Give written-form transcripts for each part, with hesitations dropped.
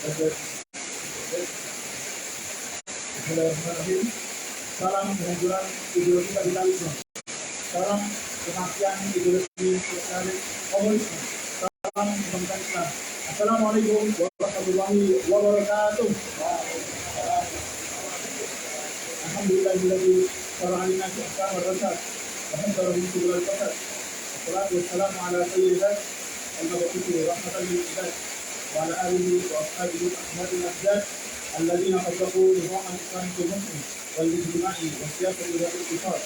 Bismillahirrahmanirrahim. Salam kehancuran ideologi kapitalisme. Salam kematian ideologi sosialis komunisme. Salam kebangsaan Islam. Assalamualaikum warahmatullahi wabarakatuh. Alhamdulillahilladzi syara'alina fi ahkam ar-rasad. Alhamdulillahi subhanahu wa ta'ala. Wassalatu wassalamu ala sayyidina al-mab'uthi rahmatan lil ibad wa ala alihi wa ashabihi ahmadil ahdad الذين خلقوا نظام الإسلام في المسلم والاجتماع والسياسة إلى الاقتصاد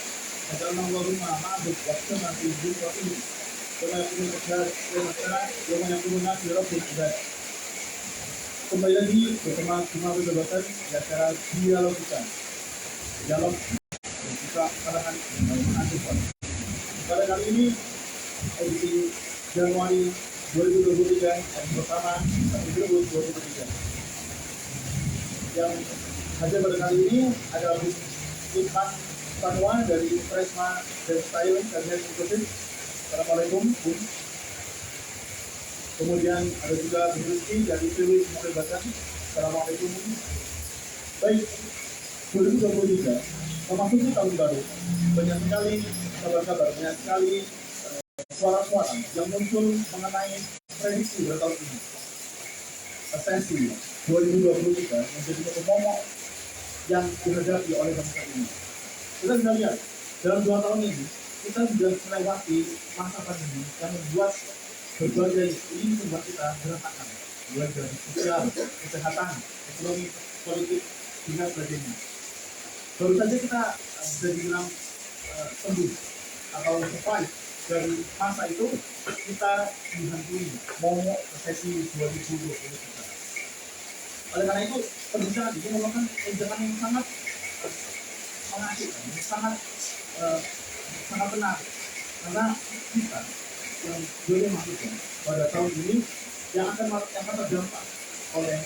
فجعلنا اللهم معبد واقتنع في ذكرهم كما يقول الإخلاص يوم الساعة يوم يقول الناس لرب العباد. Kembali lagi bersama perdebatan di acara dialog kita dan kita kalangan mahasiswa. Pada kali ini edisi Januari 2023 yang pertama tahun 2023. Yang hadir pada kali ini adalah Ilham Panwan dari Presma dan Style Kajian Inklusif. Assalamualaikum, Bung. Kemudian ada juga Bung Rizky dari PW Pemodebatan. Assalamualaikum, Bung. Baik, 2023 memasuki tahun baru. Banyak sekali kabar-kabar, banyak sekali suara-suara yang muncul mengenai prediksi pada tahun ini. Resesi 2023 menjadi satu momok yang dihadapi oleh bangsa ini. Kita bisa lihat dalam 2 tahun ini kita sudah melewati masa pandemi yang membuat berbagai lini kehidupan kita berantakan, mulai dari sosial, kesehatan, ekonomi, politik, hingga sebagainya. Baru saja kita bisa dibilang sembuh atau survive dari masa itu, kita dihantui momok resesi 2023. Oleh karena itu, perbincangan ini merupakan perbincangan yang sangat mengasihkan, sangat benar, karena kita yang boleh masukkan pada tahun ini yang akan terdampak oleh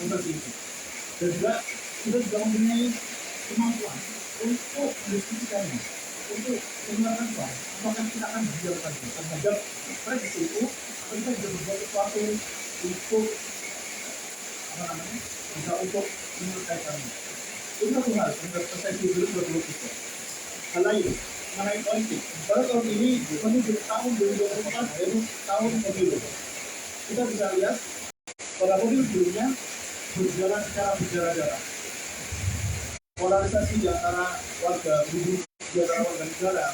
resesi itu, dan juga kita juga mempunyai kemampuan untuk mendiskusikannya, untuk mengeluarkan uang, apakah kita akan berdialog terhadap prediksi itu, atau kita bisa berbuat sesuatu untuk bisa untuk menyelesaikannya. Itu satu hal terhadap resesi 2023. Hal lain mengenai politik. Pada tahun ini menuju tahun 2024 yaitu tahun pemilu. Kita bisa lihat pada pemilu sebelumnya berjalan secara berdarah-darah. Polarisasi di antara warga buruh, di antara warga negara,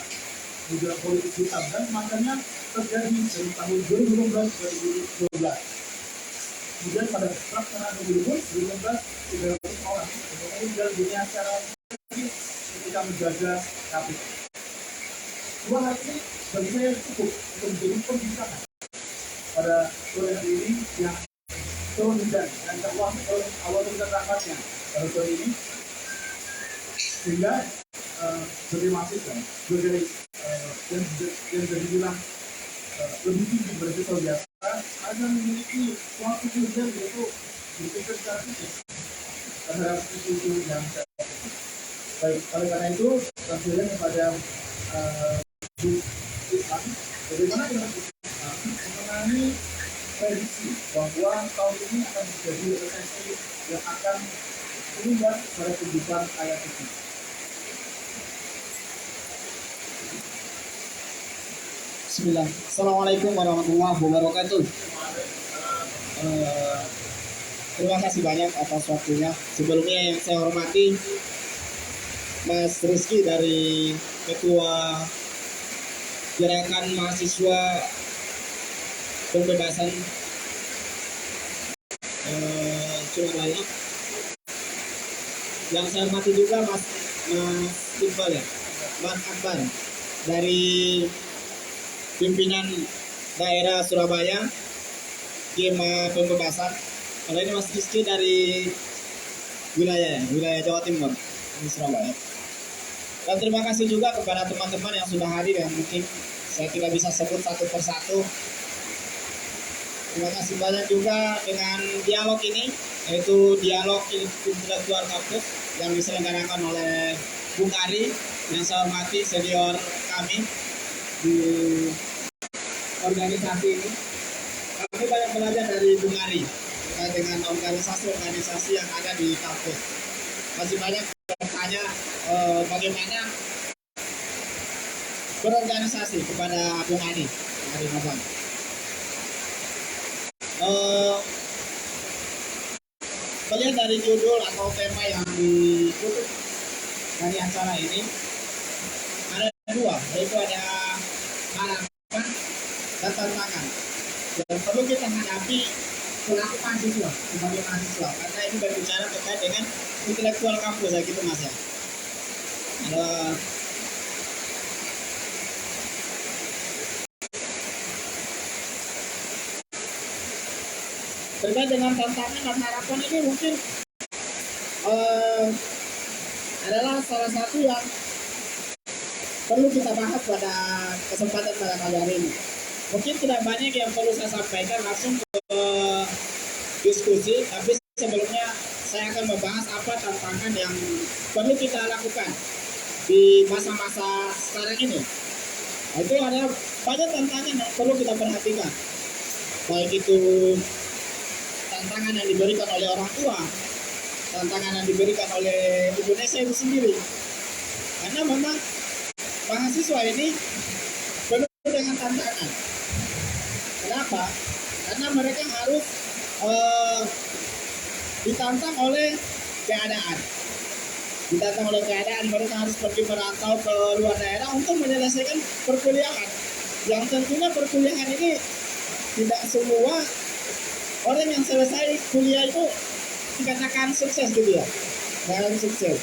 juga politik hitam dan semacamnya terjadi dari tahun 2016 ke 2012. Kemudian pada pelaksanaan pemilu pun 2016 300 orang meninggal dunia secara ketika menjaga KPK. Dua hal ini bagi saya cukup untuk menjadi perbincangan pada sore hari ini yang turun hujan dan teruang awal turun rapatnya pada sore ini, sehingga sebagai mahasiswa, sebagai yang bisa dibilang lebih tinggi beresiko biasa, ada memiliki suatu tujuan yaitu berpikir secara kritis terhadap isu-isu yang saya lakukan. Baik, oleh karena itu, saya kepada Islam, bagaimana dengan mengenai prediksi bahwa tahun ini akan menjadi resesi yang akan meninggal pada kehidupan rakyat itu. Bismillah. Assalamualaikum warahmatullahi wabarakatuh. Terima kasih banyak atas waktunya. Sebelumnya yang saya hormati Mas Rizky dari Ketua Gerakan Mahasiswa Pembebasan Surabaya. Yang saya hormati juga Mas Iqbal ya, Mas Akbar dari pimpinan daerah Surabaya, Gema Pembebasan. Kalau ini Mas Rizky dari wilayah Jawa Timur di Surabaya. Dan terima kasih juga kepada teman-teman yang sudah hadir yang mungkin saya tidak bisa sebut satu persatu. Terima kasih banyak juga dengan dialog ini, yaitu dialog intelektual kampus yang diselenggarakan oleh Bung Ari yang saya hormati, senior kami di organisasi ini. Kami banyak belajar dari Bung Ari. terkait dengan organisasi-organisasi yang ada di kampus. Masih banyak bertanya bagaimana berorganisasi kepada Bung Ari Nobang. Melihat dari judul atau tema yang ditutup dari acara ini, ada dua, yaitu ada harapan dan tantangan yang perlu kita hadapi selaku mahasiswa, sebagai mahasiswa, karena ini berbicara terkait dengan intelektual kampus ya gitu mas ya. Ada terkait dengan tantangan dan harapan ini mungkin adalah salah satu yang perlu kita bahas pada kesempatan pada kali hari ini. Mungkin tidak banyak yang perlu saya sampaikan langsung ke diskusi, tapi sebelumnya saya akan membahas apa tantangan yang perlu kita lakukan di masa-masa sekarang ini. Itu ada banyak tantangan yang perlu kita perhatikan, baik itu tantangan yang diberikan oleh orang tua, tantangan yang diberikan oleh Indonesia itu sendiri. Karena memang mahasiswa ini penuh dengan tantangan. Kenapa? Karena mereka harus ditantang oleh keadaan. Ditantang oleh keadaan, mereka harus pergi merantau ke luar daerah untuk menyelesaikan perkuliahan. Yang tentunya perkuliahan ini tidak semua orang yang selesai kuliah itu dikatakan sukses gitu ya. Dalam sukses.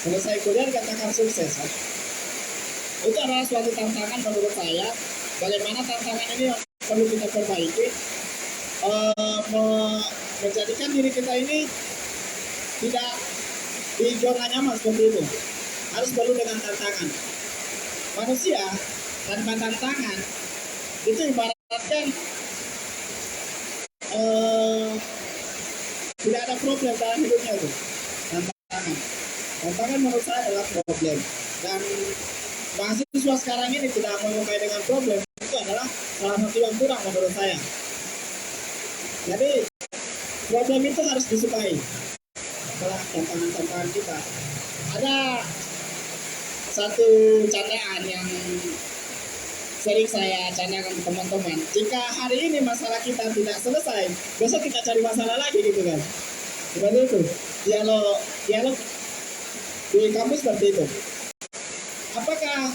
Selesai kuliah dikatakan sukses. Itu adalah suatu tantangan menurut saya. Bagaimana tantangan ini yang perlu kita perbaiki, menjadikan diri kita ini tidak di zona nyaman seperti itu. Harus perlu dengan tantangan. Manusia tanpa tantangan itu ibaratkan tidak ada problem dalam hidupnya itu. Tantangan menurut saya adalah problem. Dan mahasiswa sekarang ini tidak menyukai dengan problem, itu adalah salah satu yang kurang menurut saya. Jadi problem itu harus disukai. Setelah tantangan-tantangan kita, ada satu candaan yang sering saya candakan ke teman-teman. Jika hari ini masalah kita tidak selesai, besok kita cari masalah lagi gitu kan. Seperti itu. Dialog di kampus seperti itu. Apakah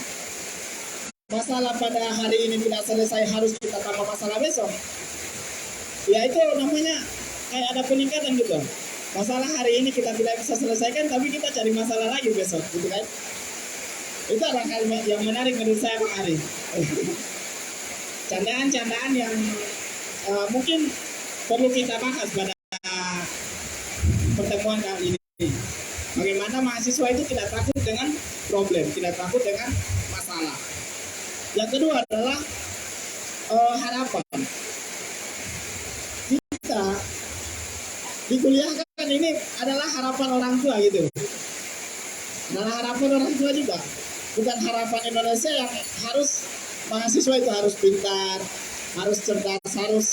masalah pada hari ini tidak selesai harus kita tambah masalah besok? Ya itu namanya kayak ada peningkatan gitu. Masalah hari ini kita tidak bisa selesaikan, tapi kita cari masalah lagi besok, gitu kan? Itu adalah kalimat yang menarik menurut saya Pak Ari. Candaan-candaan yang mungkin perlu kita bahas pada pertemuan kali ini. Bagaimana mahasiswa itu tidak takut dengan problem, tidak takut dengan masalah. Yang kedua adalah harapan. Kita dikuliahkan ini adalah harapan orang tua gitu. Adalah harapan orang tua juga. Bukan harapan Indonesia yang harus mahasiswa itu harus pintar, harus cerdas, harus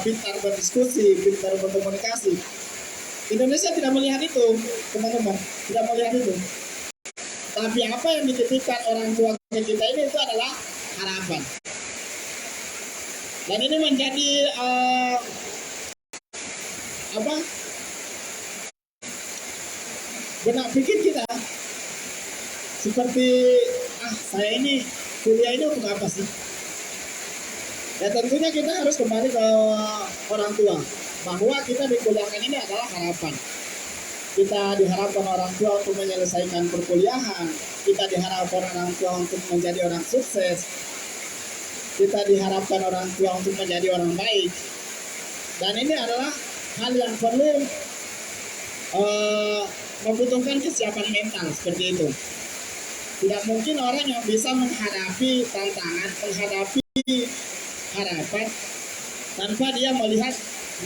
pintar berdiskusi, pintar berkomunikasi. Indonesia tidak melihat itu, teman-teman, tidak melihat itu. Tapi apa yang dititipkan orang tua kita ini itu adalah harapan. Dan ini menjadi benak pikir kita. Seperti saya ini kuliah ini untuk apa sih? Ya tentunya kita harus kembali ke orang tua bahwa kita dikuliahkan ini adalah harapan. Kita diharapkan orang tua untuk menyelesaikan perkuliahan, kita diharapkan orang tua untuk menjadi orang sukses, kita diharapkan orang tua untuk menjadi orang baik. Dan ini adalah hal yang perlu membutuhkan kesiapan mental seperti itu. Tidak mungkin orang yang bisa menghadapi tantangan, menghadapi harapan tanpa dia melihat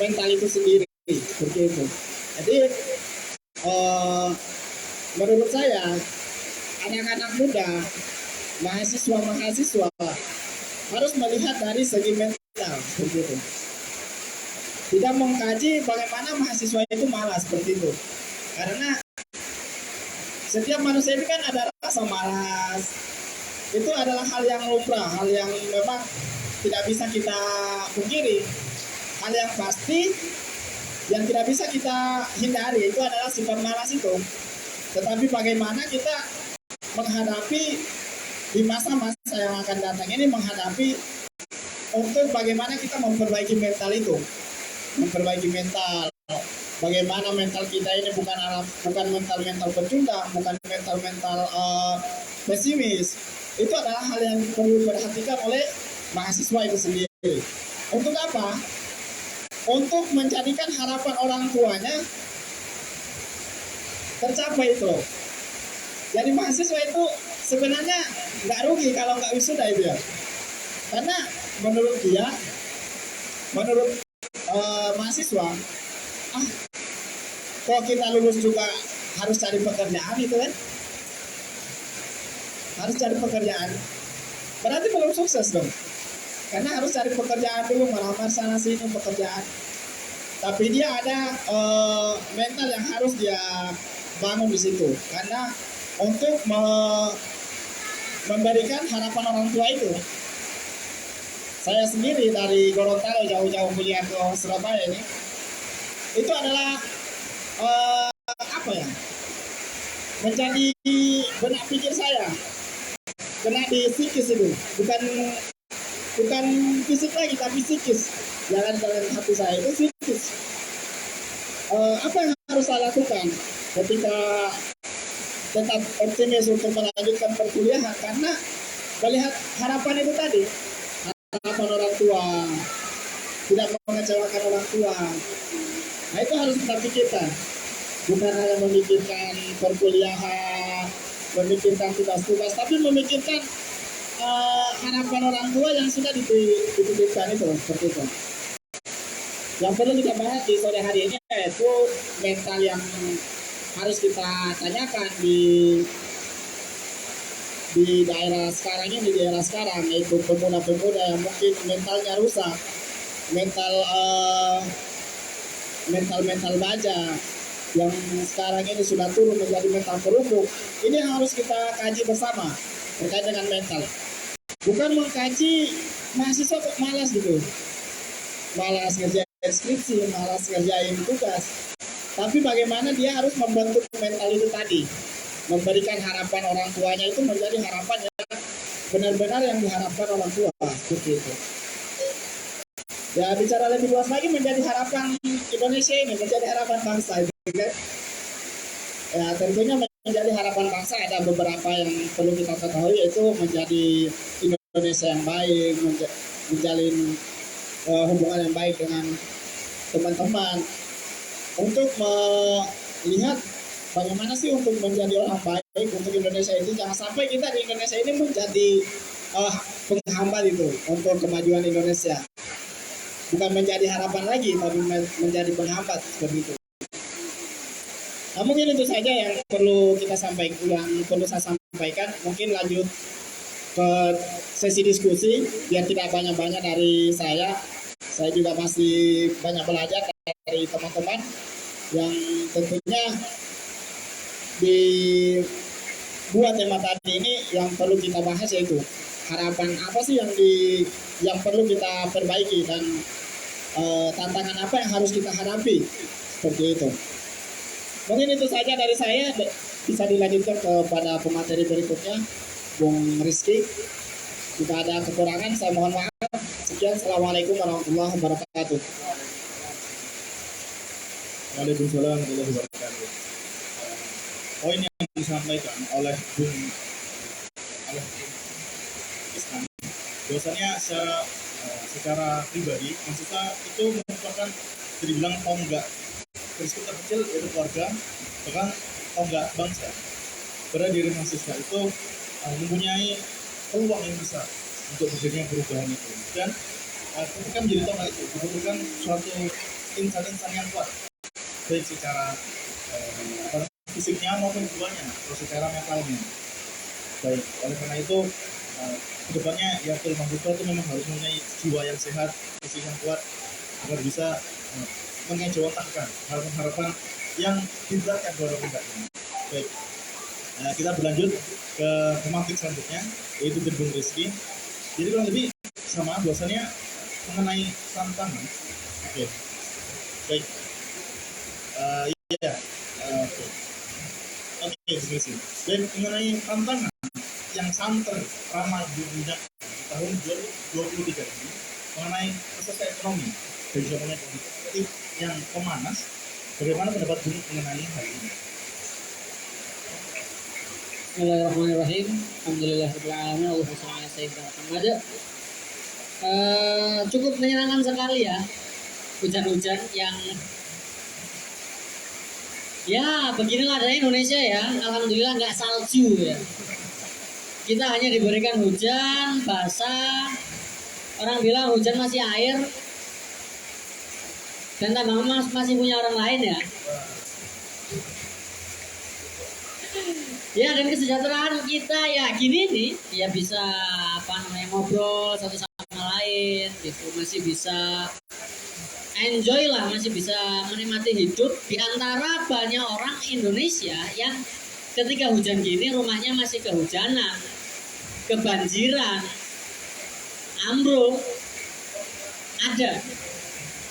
mental itu sendiri, seperti itu. Jadi menurut saya anak-anak muda, mahasiswa harus melihat dari segi mental, seperti itu. tidak mengkaji bagaimana mahasiswa itu malas seperti itu. Karena setiap manusia itu kan ada rasa malas. Itu adalah hal yang lumrah, hal yang memang tidak bisa kita pungkiri. Hal yang pasti yang tidak bisa kita hindari itu adalah sifat malas itu. Tetapi bagaimana kita menghadapi di masa-masa yang akan datang ini, menghadapi untuk bagaimana kita memperbaiki mental itu, memperbaiki mental. Bagaimana mental kita ini bukan mental pecundang, bukan mental pesimis. Itu adalah hal yang perlu diperhatikan oleh mahasiswa itu sendiri. Untuk apa? Untuk menjadikan harapan orang tuanya tercapai itu. Jadi mahasiswa itu sebenarnya nggak rugi kalau nggak wisuda itu ya. Karena menurut dia, menurut mahasiswa, kok kita lulus juga harus cari pekerjaan itu kan? Harus cari pekerjaan. Berarti belum sukses dong. Karena harus cari pekerjaan dulu, melamar sana sini pekerjaan. Tapi dia ada mental yang harus dia bangun di situ. Karena untuk memberikan harapan orang tua itu. Saya sendiri dari Gorontalo jauh-jauh kuliah ke Surabaya ini, itu adalah apa ya? Menjadi benak pikir saya, kena di psikis itu, bukan fisik lagi tapi psikis. Jalan-jalan hati saya itu psikis. Apa yang harus saya lakukan ketika tetap optimis untuk melanjutkan perkuliahan? Karena melihat harapan itu tadi, harapan orang tua, tidak mengecewakan orang tua. Nah itu harus kita pikirkan, bukan hanya memikirkan perkuliahan, memikirkan tugas-tugas, tapi memikirkan harapan orang tua yang sudah dititipkan itu, seperti itu. Yang perlu kita bahas di sore hari ini yaitu mental yang harus kita tanyakan di daerah sekarang ini, di daerah sekarang, yaitu pemuda-pemuda yang mungkin mentalnya rusak, mental baja yang sekarang ini sudah turun menjadi mental kerupuk. Ini yang harus kita kaji bersama terkait dengan mental. Bukan mengkaji mahasiswa kok malas gitu, malas ngerjain skripsi, malas ngerjain tugas. Tapi bagaimana dia harus membentuk mental itu tadi, memberikan harapan orang tuanya itu menjadi harapan yang benar-benar yang diharapkan orang tua, seperti itu. Ya bicara lebih luas lagi, menjadi harapan Indonesia ini, menjadi harapan bangsa itu kan. Ya tentunya menjadi harapan bangsa ada beberapa yang perlu kita ketahui, yaitu menjadi Indonesia yang baik, menjalin hubungan yang baik dengan teman-teman, untuk melihat bagaimana sih untuk menjadi orang baik untuk Indonesia itu. Jangan sampai kita di Indonesia ini menjadi penghambat itu untuk kemajuan Indonesia. Bukan menjadi harapan lagi, tapi menjadi penghambat, seperti itu. Nah, mungkin itu saja yang perlu kita sampaikan, yang perlu saya sampaikan. Mungkin lanjut ke sesi diskusi, biar tidak banyak-banyak dari saya. Saya juga masih banyak belajar dari teman-teman yang tentunya dibuat tema tadi ini. Yang perlu kita bahas yaitu harapan apa sih yang perlu kita perbaiki, dan tantangan apa yang harus kita hadapi, seperti itu. Mungkin itu saja dari saya. Bisa dilanjutkan kepada pemateri berikutnya, Bung Rizky. Jika ada kekurangan saya mohon maaf. Sekian, assalamualaikum warahmatullahi wabarakatuh. Waalaikumsalam warahmatullahi wabarakatuh. Poin yang disampaikan oleh Bung Iskan, bahwasanya secara pribadi mahasiswa itu merupakan dibilang tonggak bersekutu kecil dari keluarga, bahkan tonggak bangsa. Pada diri mahasiswa itu mempunyai peluang yang besar untuk terjadinya perubahan itu, dan ketika menjadi tonggak itu dibutuhkan suatu insan yang kuat, baik secara fisiknya maupun jiwanya, atau secara mentalnya. Baik, oleh karena itu kedepannya ya mahasiswa itu memang harus mempunyai jiwa yang sehat, fisik yang kuat, agar bisa mengejawantahkan harapan-harapan yang diberatkan kepada pendatang. Baik, kita berlanjut ke tematik selanjutnya, yaitu Gedung Rizki. Jadi kurang lebih sama bahwasannya mengenai tantangan. Oke, baik. Iya, oke. Oke, Rizki. Dan mengenai tantangan yang santer ramai di dunia di tahun 2023 ini mengenai kesehatan ekonomi dan juga mengenai politik yang memanas, bagaimana pendapat Bung mengenai hal ini? Bismillahirrahmanirrahim. Alhamdulillahirabbil alamin. Allahumma shalli ala sayyidina Muhammad. Cukup menyenangkan sekali ya hujan-hujan yang ya beginilah dari Indonesia ya. Alhamdulillah nggak salju ya. Kita hanya diberikan hujan basah. Orang bilang hujan masih air, dan tambang emas masih punya orang lain ya. Ya, dan kesejahteraan kita ya gini nih, ya bisa ngobrol satu sama lain gitu, masih bisa enjoy lah, masih bisa menikmati hidup di antara banyak orang Indonesia yang ketika hujan gini rumahnya masih kehujanan, kebanjiran, ambruk. Ada.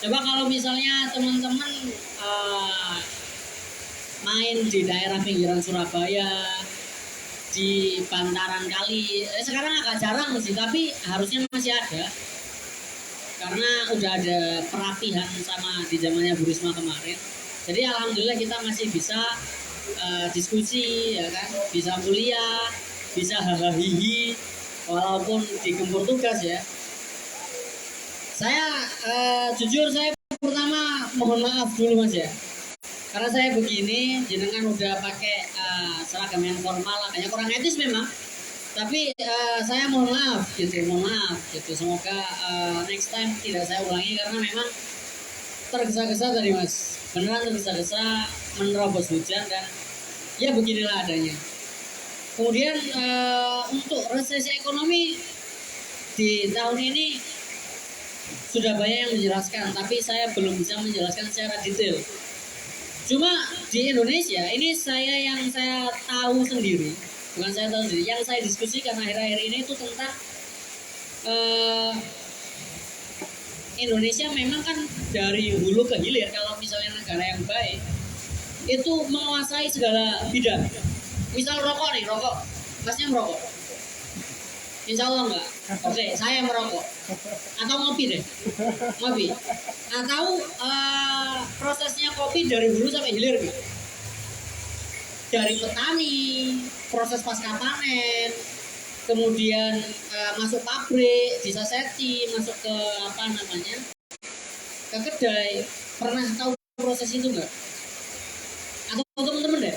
Coba kalau misalnya teman-teman main di daerah pinggiran Surabaya, di bantaran kali, sekarang agak jarang sih, tapi harusnya masih ada karena udah ada perapihan sama di zamannya Bu Risma kemarin. Jadi alhamdulillah kita masih bisa diskusi ya kan, bisa kuliah, bisa hahaha walaupun digempur tugas ya. Saya jujur saya pertama mohon maaf dulu Mas ya. Karena saya begini, jenengan udah pakai seragam yang formal, agaknya kurang etis memang. Tapi saya mohon maaf gitu. Semoga next time tidak saya ulangi karena memang tergesa-gesa tadi Mas. Beneran tergesa-gesa menerobos hujan dan ya beginilah adanya. Kemudian untuk resesi ekonomi di tahun ini sudah banyak yang menjelaskan, tapi saya belum bisa menjelaskan secara detail. Cuma di Indonesia ini yang saya tahu sendiri, yang saya diskusikan akhir-akhir ini itu tentang Indonesia memang kan dari hulu ke hilir, kalau misalnya negara yang baik itu menguasai segala bidang. Misal rokok, masnya merokok? Insya Allah enggak. Oke, saya merokok. Atau ngopi deh. Ngopi. Atau prosesnya kopi dari hulu sampai hilir gitu. Dari petani, proses pasca panen, kemudian masuk pabrik, disaseti, masuk ke ke kedai. Pernah tahu proses itu enggak? Atau teman-teman deh?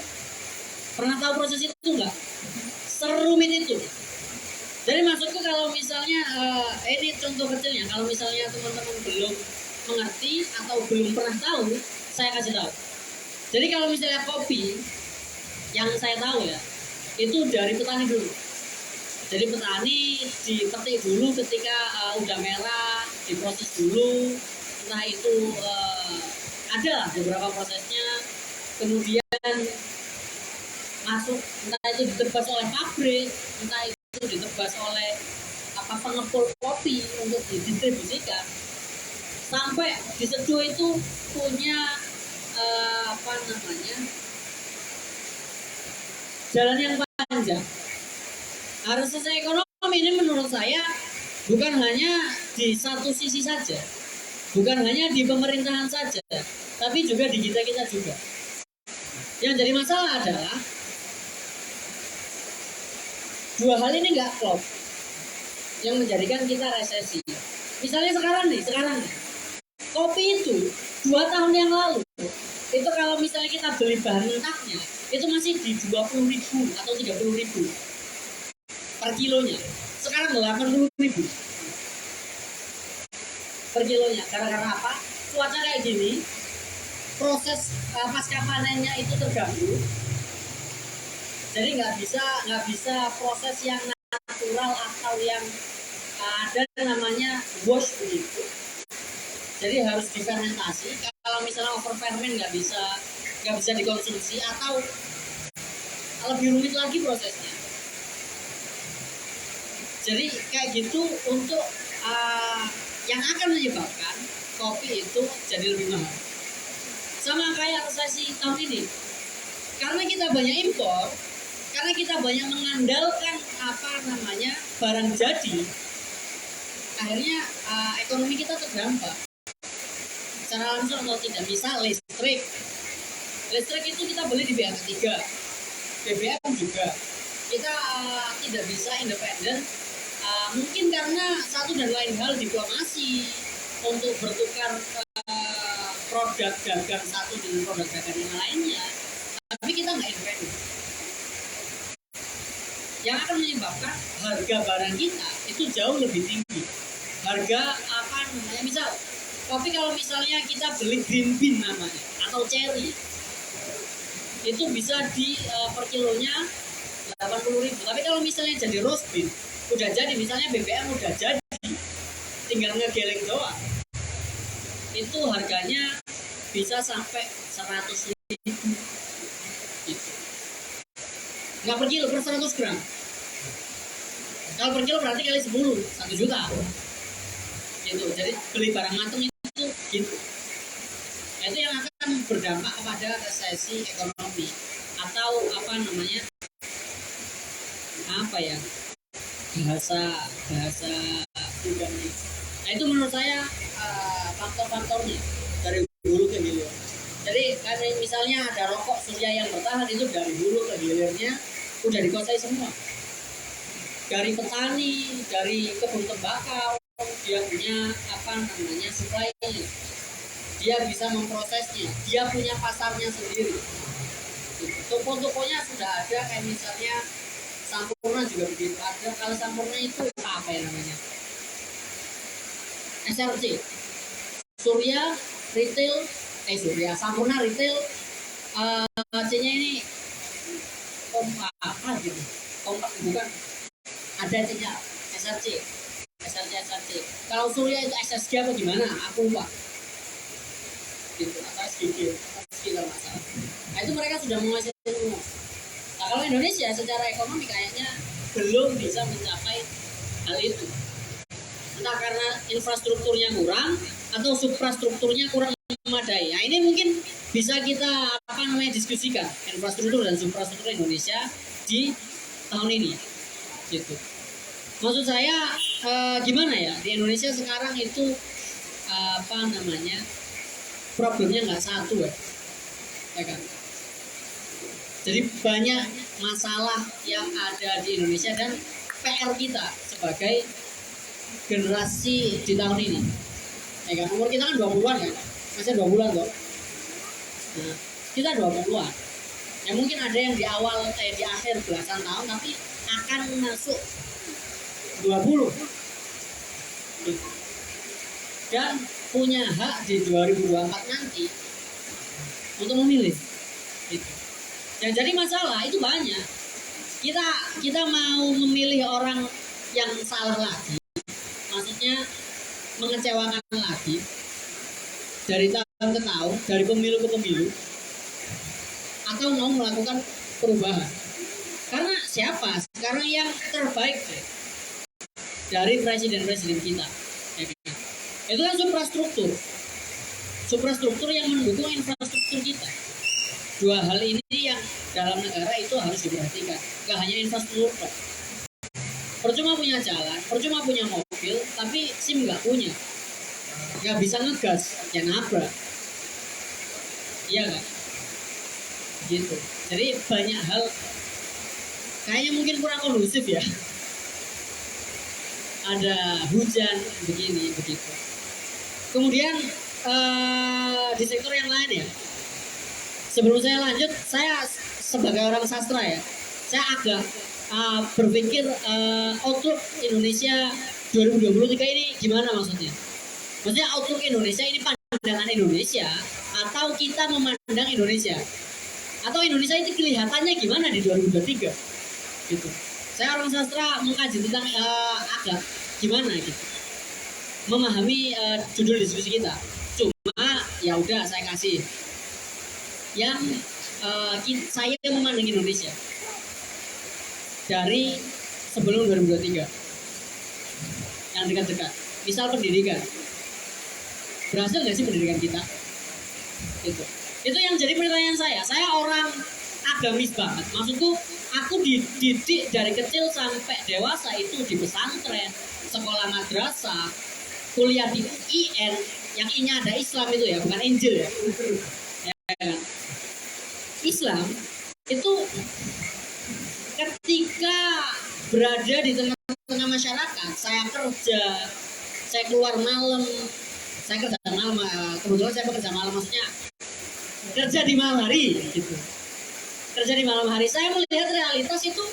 Pernah tahu proses itu enggak? Serumit itu. Jadi maksudku kalau misalnya ini contoh kecilnya, kalau misalnya teman-teman belum mengerti atau belum pernah tahu, saya kasih tahu. Jadi kalau misalnya kopi, yang saya tahu ya, itu dari petani dulu. Jadi petani dipetik dulu ketika udah merah, diproses dulu, entah itu ada beberapa prosesnya, kemudian masuk, entah itu ditebas oleh pabrik, entah itu ditebas oleh pengepul kopi untuk didistribusikan, sampai diseduh itu punya jalan yang panjang. Harus selesai ekonomi ini menurut saya bukan hanya di satu sisi saja, bukan hanya di pemerintahan saja, tapi juga di kita juga. Yang jadi masalah adalah dua hal ini nggak klop yang menjadikan kita resesi. Misalnya sekarang nih, kopi itu 2 tahun yang lalu itu kalau misalnya kita beli bahan mentahnya itu masih di 20.000 atau 30.000 per kilonya. Sekarang 80.000 per kilonya. Gara-gara apa? Cuaca kayak gini, proses pasca panennya itu terganggu. Jadi nggak bisa proses yang natural atau yang ada namanya wash begitu. Jadi harus difermentasi. Kalau misalnya over ferment nggak bisa dikonsumsi, atau lebih rumit lagi prosesnya. Jadi kayak gitu untuk yang akan menyebabkan kopi itu jadi lebih mahal. Sama kayak resesi tahun ini, karena kita banyak impor, karena kita banyak mengandalkan barang jadi, akhirnya ekonomi kita terdampak secara langsung atau tidak. Misal listrik itu kita beli di pihak ketiga, BBM juga kita tidak bisa independen, mungkin karena satu dan lain hal diplomasi untuk bertukar produk dagang satu dengan produk dagang yang lainnya, tapi kita nggak independen, yang akan menyebabkan harga barang kita itu jauh lebih tinggi. Harga misal kopi, kalau misalnya kita beli green bean namanya atau cherry, itu bisa di per kilonya 80.000. Tapi kalau misalnya jadi roast bean, udah jadi, misalnya BBM udah jadi, tinggal ngegeleng doang, itu harganya bisa sampai 100.000 gitu. Nggak per kilo, per 100 gram. Kalau per kilo berarti kali 10, 1 juta gitu. Jadi beli barang matang itu gitu. Itu yang akan berdampak kepada resesi ekonomi, atau bahasa budaya. Nah, itu menurut saya faktor-faktornya dari hulu ke hilir. Jadi karena misalnya ada rokok surya yang bertahan, itu dari hulu ke hilirnya udah dikuasai semua. Dari petani, dari kebun tembakau, dia punya supply-nya, dia bisa memprosesnya, dia punya pasarnya sendiri. Toko-tokonya sudah ada, kayak misalnya Sampurna juga begitu ada. Kalau Sampurna itu apa ya namanya? SRC, Surya Retail, Sampurna Retail, C-nya ini kompak gitu, kompak bukan, ada C-nya SRC. Kalau Surya itu SSG apa gimana? Aku lupa. Gitu, atau SGG kalau nggak salah. Nah, itu mereka sudah menguasai semua. Nah, kalau Indonesia secara ekonomi kayaknya belum bisa mencapai hal itu. Entah karena infrastrukturnya kurang atau suprastrukturnya kurang memadai. Nah, ini mungkin bisa kita diskusikan infrastruktur dan suprastruktur Indonesia di tahun ini. Gitu. Maksud saya gimana ya, di Indonesia sekarang itu problemnya nggak satu ya kan? Jadi banyak masalah yang ada di Indonesia, dan PR kita sebagai generasi di tahun ini, ya kan? Umur kita kan 20-an kan, masih 2 bulan kok. Nah, kita 20-an. Ya mungkin ada yang di akhir belasan tahun, tapi akan masuk 20. Dan punya hak di 2024 nanti untuk memilih. Gitu. Yang jadi masalah itu banyak. Kita mau memilih orang yang salah lagi, maksudnya mengecewakan lagi, dari tahun ke tahun, dari pemilu ke pemilu, atau mau melakukan perubahan. Karena siapa sekarang yang terbaik dari presiden-presiden kita? Itu kan suprastruktur yang mendukung infrastruktur kita. Dua hal ini yang dalam negara itu harus diperhatikan. Gak hanya infrastruktur, percuma punya jalan, percuma punya mobil, tapi SIM nggak punya, nggak bisa ngegas, ya nabrak. Iya nggak? Gitu. Jadi banyak hal kayaknya mungkin kurang kondusif ya. Ada hujan begini begitu. Kemudian di sektor yang lain ya. Sebelum saya lanjut, saya sebagai orang sastra ya, saya agak berpikir outlook Indonesia 2023 ini gimana maksudnya? Maksudnya outlook Indonesia ini pandangan Indonesia, atau kita memandang Indonesia, atau Indonesia itu kelihatannya gimana di 2023 gitu. Saya orang sastra mengkaji tentang agak gimana gitu, memahami judul diskusi kita. ya udah saya kasih yang saya memandang Indonesia dari sebelum 2023 yang dekat-dekat. Misal pendidikan, berhasil nggak sih pendidikan kita? Itu yang jadi pertanyaan saya. Saya orang agamis banget. Maksudku, aku dididik dari kecil sampai dewasa itu di pesantren, sekolah madrasah, kuliah di IN, yang I-nya ada Islam itu ya, bukan Injil ya. Islam itu ketika berada di tengah-tengah masyarakat, saya kerja, saya keluar malam, saya kerja malam, kebetulan saya bekerja malam, maksudnya kerja di malam hari gitu. Kerja di malam hari, saya melihat realitas itu,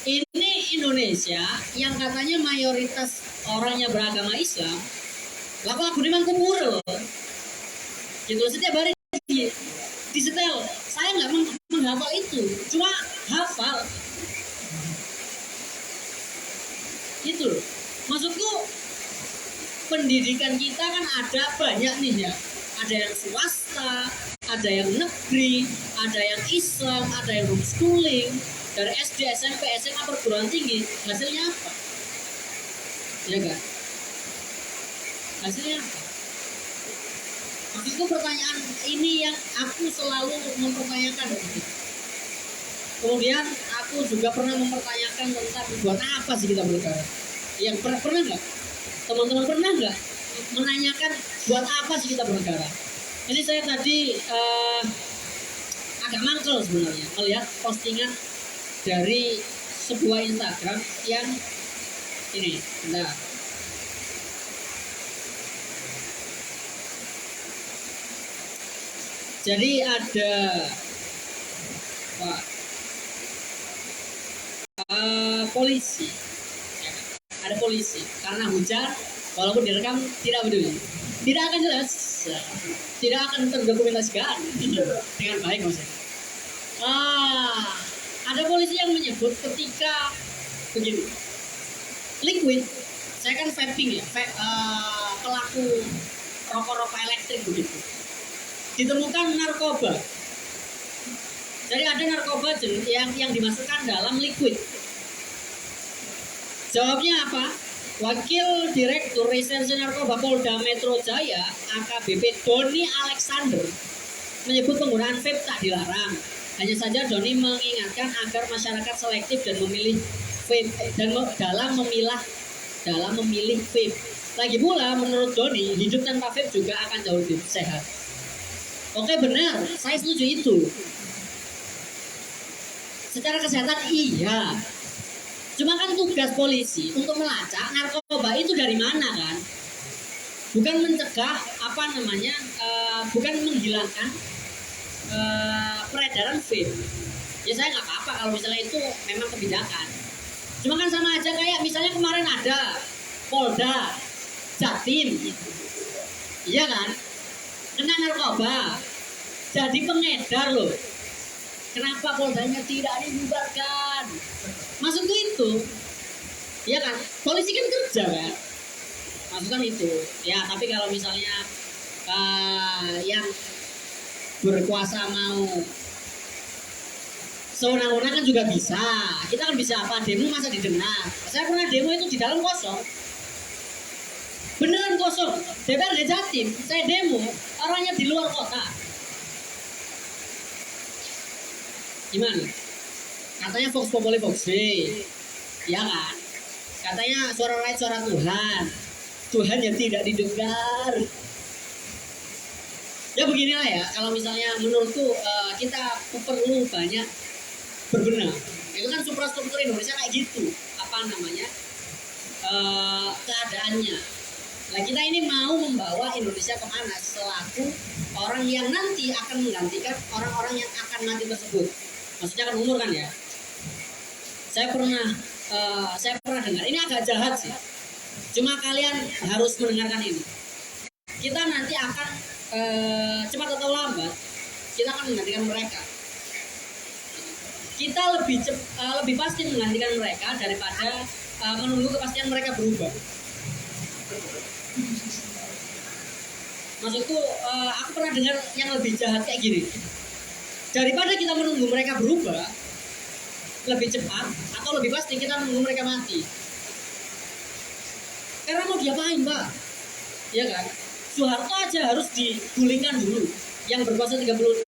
ini Indonesia yang katanya mayoritas orangnya beragama Islam, laku di Mangkubur loh. Gitu, setiap hari di setel. Saya nggak menghafal itu, cuma hafal. Gitu loh. Maksudku, pendidikan kita kan ada banyak nih ya. Ada yang swasta, ada yang negeri, ada yang Islam, ada yang homeschooling. Dari SD, SMP, SMA, perguruan tinggi, hasilnya apa? Ya kan? Hasilnya apa? Maksudku pertanyaan ini yang aku selalu mempertanyakan. Kemudian aku juga pernah mempertanyakan tentang buat apa sih kita bernegara? Yang pernah nggak? Teman-teman pernah nggak menanyakan buat apa sih kita bernegara? Jadi saya tadi agak mangkel sebenarnya melihat postingan dari sebuah Instagram yang ini, bentar. Jadi ada polisi, ya, ada polisi karena hujan, walaupun direkam tidak peduli, tidak akan jelas, tidak akan terdokumentasikan dengan baik maksudnya. Ada polisi yang menyebut ketika begini, liquid, saya kan vaping ya, pelaku rokok-rokok elektrik begitu. Ditemukan narkoba. Jadi ada narkoba yang dimasukkan dalam liquid. Jawabnya apa? Wakil Direktur Reserse Narkoba Polda Metro Jaya AKBP Doni Alexander menyebut penggunaan vape tak dilarang. Hanya saja Doni mengingatkan agar masyarakat selektif dan memilih vape dalam memilih vape. Lagi pula menurut Doni, hidup tanpa vape juga akan jauh lebih sehat. Oke, benar, saya setuju itu. Secara kesehatan iya. Cuma kan tugas polisi untuk melacak narkoba itu dari mana kan? Bukan mencegah bukan menghilangkan peredaran vape. Ya saya nggak apa-apa kalau misalnya itu memang kebijakan. Cuma kan sama aja kayak misalnya kemarin ada Polda Jatim, iya kan? Kena narkoba, jadi pengedar loh. Kenapa Poldanya tidak dibubarkan? Maksudku itu, ya kan? Polisi kan kerja kan? Maksudnya itu, ya. Tapi kalau misalnya yang berkuasa mau sewenang-wenang kan juga bisa. Kita kan bisa apa? Demo masa didengar? Saya pernah demo itu di dalam kosong. Beneran kosong. DPRD Jatim, saya demo, orangnya di luar kota. Gimana? Katanya Vox Populi Vox Dei, ya kan? Katanya suara rakyat suara Tuhan. Tuhan yang tidak didengar. Ya beginilah ya, kalau misalnya menurutku kita perlu banyak berbenah. Itu kan suprastruktur Indonesia kayak gitu, keadaannya. Nah kita ini mau membawa Indonesia kemana selaku orang yang nanti akan menggantikan orang-orang yang akan mati tersebut. Maksudnya kan umur kan ya. Saya pernah dengar, ini agak jahat sih. Cuma kalian harus mendengarkan ini. Kita nanti akan cepat atau lambat kita akan menggantikan mereka. Kita lebih pasti menggantikan mereka daripada menunggu kepastian mereka berubah. Maksudku aku pernah dengar yang lebih jahat kayak gini. Daripada kita menunggu mereka berubah lebih cepat atau lebih pasti kita menunggu mereka mati. Karena mau diapain, Pak? Ya kan? Soeharto aja harus digulingkan dulu. Yang berkuasa 32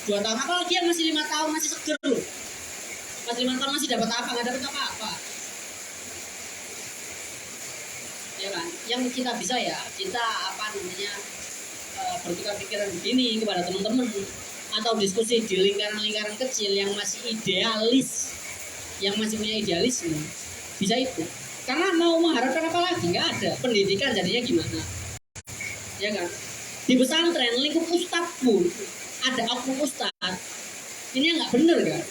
tahun, apalagi yang masih 5 tahun masih seger loh. Masih 5 tahun masih dapat apa? Nggak dapat apa-apa. Ya kan? Yang kita bisa ya, kita bertukar pikiran begini kepada teman-teman atau diskusi di lingkaran-lingkaran kecil yang masih idealis, yang masih punya idealisme, bisa itu. Karena mau mengharapkan apa lagi? Nggak ada. Pendidikan jadinya gimana? Ya kan? Di pesantren lingkup ustadz pun ada oknum ustadz. Ini nggak bener kan?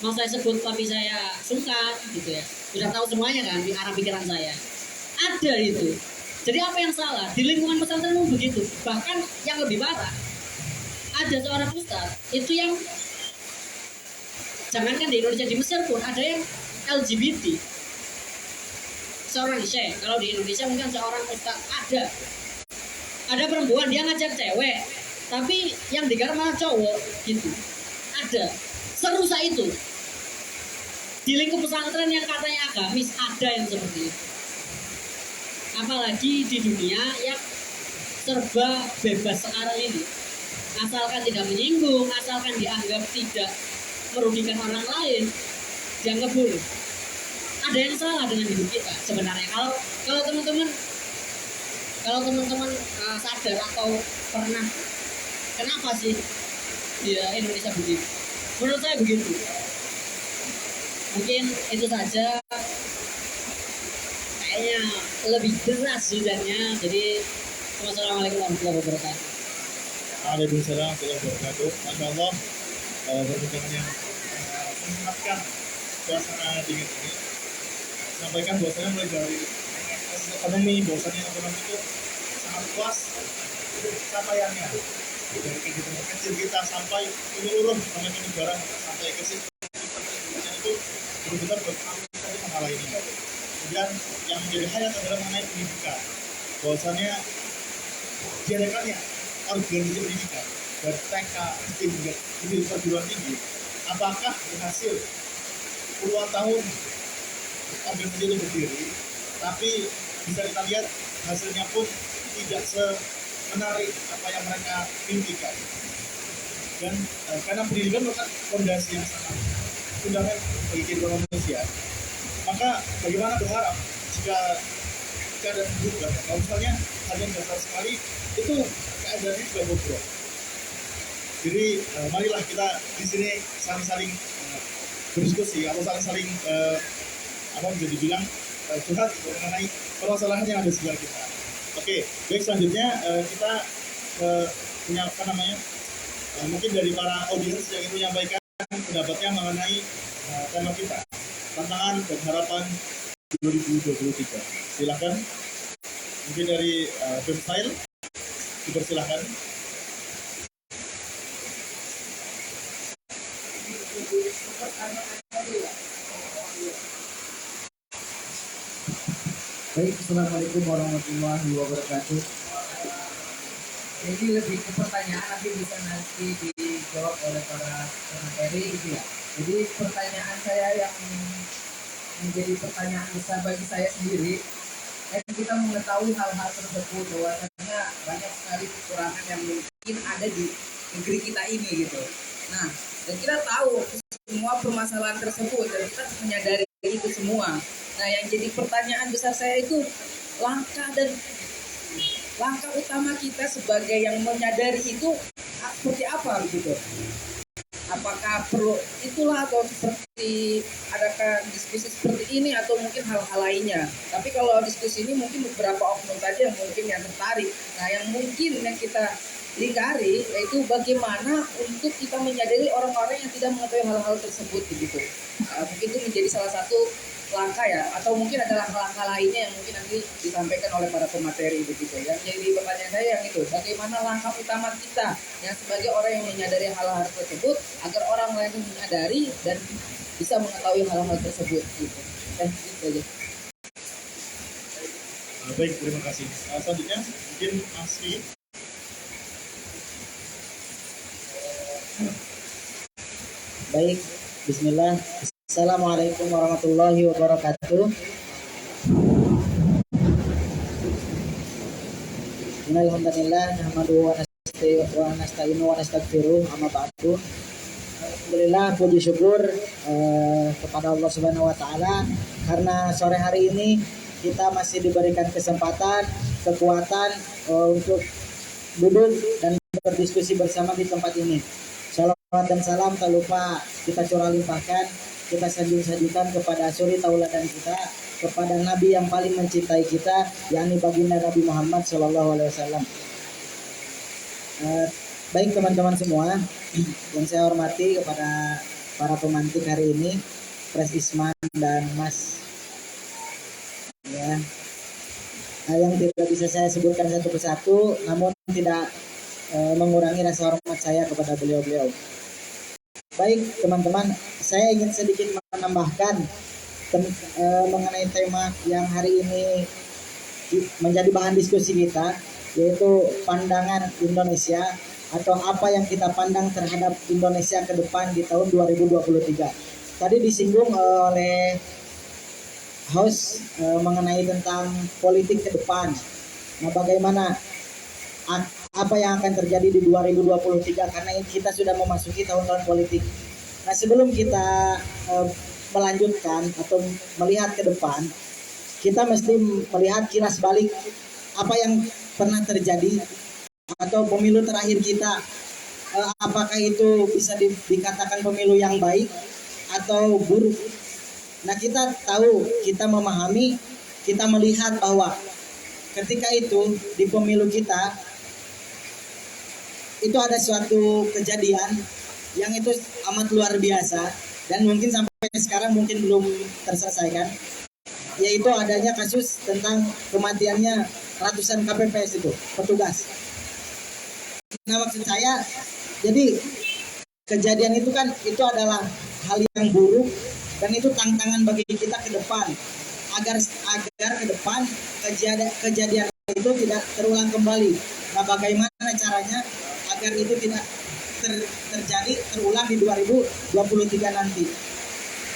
Mau saya sebut tapi saya sungkan gitu ya. Sudah tahu semuanya kan di arah pikiran saya. Ada itu. Jadi apa yang salah? Di lingkungan pesantren pun begitu. Bahkan yang lebih parah, ada seorang ustadz itu yang jangankan di Indonesia, di Mesir pun ada yang LGBT. Seorang syekh, kalau di Indonesia mungkin seorang ustadz ada perempuan dia ngajak cewek, tapi yang digarap malah cowok gitu. Ada. Serusak itu. Di lingkup pesantren yang katanya agamis ada yang seperti itu. Apalagi di dunia yang serba bebas sekarang ini. Asalkan tidak menyinggung, asalkan dianggap tidak merugikan orang lain, dianggap boleh. Ada yang salah dengan hidup kita sebenarnya. Kalau teman-teman sadar atau pernah, kenapa sih di Indonesia begitu? Menurut saya begitu. Mungkin itu saja. Kayaknya lebih deras hujannya. Jadi wassalamualaikum warahmatullahi wabarakatuh. Waalaikumsalam warahmatullahi wabarakatuh. Masya Allah, perbincangan yang mengingatkan suasana dingin ini. Sampaikan bahwasanya mulai dari ekonomi, bahwasanya ekonomi itu sangat luas capaiannya. Dari kehidupan kecil kita sampai menyeluruh sampai ke negara, sampai ke sistem itu benar-benar berkali-kali menghalangi ini. Kemudian yang menjadi highlight adalah mengenai pendidikan. Bahwasanya diadakannya organisasi pendidikan dari TK, SD hingga perguruan tinggi, apakah berhasil puluhan tahun organisasi itu berdiri, tapi bisa kita lihat hasilnya pun tidak semenarik apa yang mereka mimpikan. Dan karena pendidikan merupakan fondasi yang sangat fundamental bagi kehidupan manusia, maka bagaimana berharap jika keadaan berubah? Kalau misalnya hal yang dasar sekali itu keadaannya juga bobrok. Jadi marilah kita di sini saling-saling berdiskusi atau saling-saling bisa dibilang curhat mengenai permasalahan yang ada di sekitar kita. Oke, baik, selanjutnya kita punya mungkin dari para audiens yang ingin menyampaikan pendapatnya mengenai tema kita, tantangan dan harapan 2023. Silakan. Mungkin dari Bemsail, dipersilahkan. Baik, assalamualaikum warahmatullahi wabarakatuh. Jadi lebih ke pertanyaan nanti bisa dijawab oleh para materi gitu ya. Jadi pertanyaan saya yang menjadi pertanyaan besar bagi saya sendiri, dan kita mengetahui hal-hal tersebut bahwasanya banyak sekali kekurangan yang mungkin ada di negeri kita ini gitu. Nah, dan kita tahu semua permasalahan tersebut dan kita menyadari itu semua. Nah, yang jadi pertanyaan besar saya itu langkah utama kita sebagai yang menyadari itu seperti apa gitu. Apakah perlu itulah atau seperti adakah diskusi seperti ini atau mungkin hal-hal lainnya. Tapi kalau diskusi ini mungkin beberapa oknum saja yang mungkin yang tertarik. Nah, yang mungkin yang kita lingkari yaitu bagaimana untuk kita menyadari orang-orang yang tidak mengetahui hal-hal tersebut begitu. Mungkin itu menjadi salah satu langkah ya, atau mungkin ada langkah-langkah lainnya yang mungkin nanti disampaikan oleh para pemateri begitu. Yang jadi pertanyaan saya yang itu, bagaimana langkah utama kita yang sebagai orang yang menyadari hal-hal tersebut agar orang lain menyadari dan bisa mengetahui hal-hal tersebut gitu. Gitu aja. Baik, terima kasih. Selanjutnya mungkin Asri Baik, bismillah. Assalamualaikum warahmatullahi wabarakatuh. Innalhamdulillah nahmaduhu wa nasta'inu wa nastaghfiruh amma ba'du. Alhamdulillah puji syukur kepada Allah Subhanahu wa taala karena sore hari ini kita masih diberikan kesempatan, kekuatan untuk duduk dan berdiskusi bersama di tempat ini. Salawat dan salam tak lupa kita curah limpahkan, kita sanjung-sanjungkan kepada suri tauladan kita, kepada Nabi yang paling mencintai kita, yakni baginda Nabi Muhammad SAW. Baik teman-teman semua, yang saya hormati kepada para pemantik hari ini, Pres Isman dan Mas, ya, yang tidak bisa saya sebutkan satu persatu, namun tidak mengurangi rasa hormat saya kepada beliau-beliau. Baik teman-teman, saya ingin sedikit menambahkan mengenai tema yang hari ini menjadi bahan diskusi kita, yaitu pandangan Indonesia atau apa yang kita pandang terhadap Indonesia ke depan di tahun 2023. Tadi disinggung oleh host mengenai tentang politik ke depan. Nah, bagaimana apa yang akan terjadi di 2023 karena kita sudah memasuki tahun-tahun politik. Nah, sebelum kita melanjutkan atau melihat ke depan, kita mesti melihat kilas balik apa yang pernah terjadi atau pemilu terakhir kita, apakah itu bisa dikatakan pemilu yang baik atau buruk. Nah, kita tahu, kita memahami, kita melihat bahwa ketika itu di pemilu kita itu ada suatu kejadian yang itu amat luar biasa dan mungkin sampai sekarang mungkin belum terselesaikan, yaitu adanya kasus tentang kematiannya ratusan KPPS itu, petugas. Nah, maksud saya, jadi kejadian itu kan itu adalah hal yang buruk dan itu tantangan bagi kita ke depan agar ke depan kejadian itu tidak terulang kembali. Nah, bagaimana caranya agar itu tidak terjadi terulang di 2023 nanti.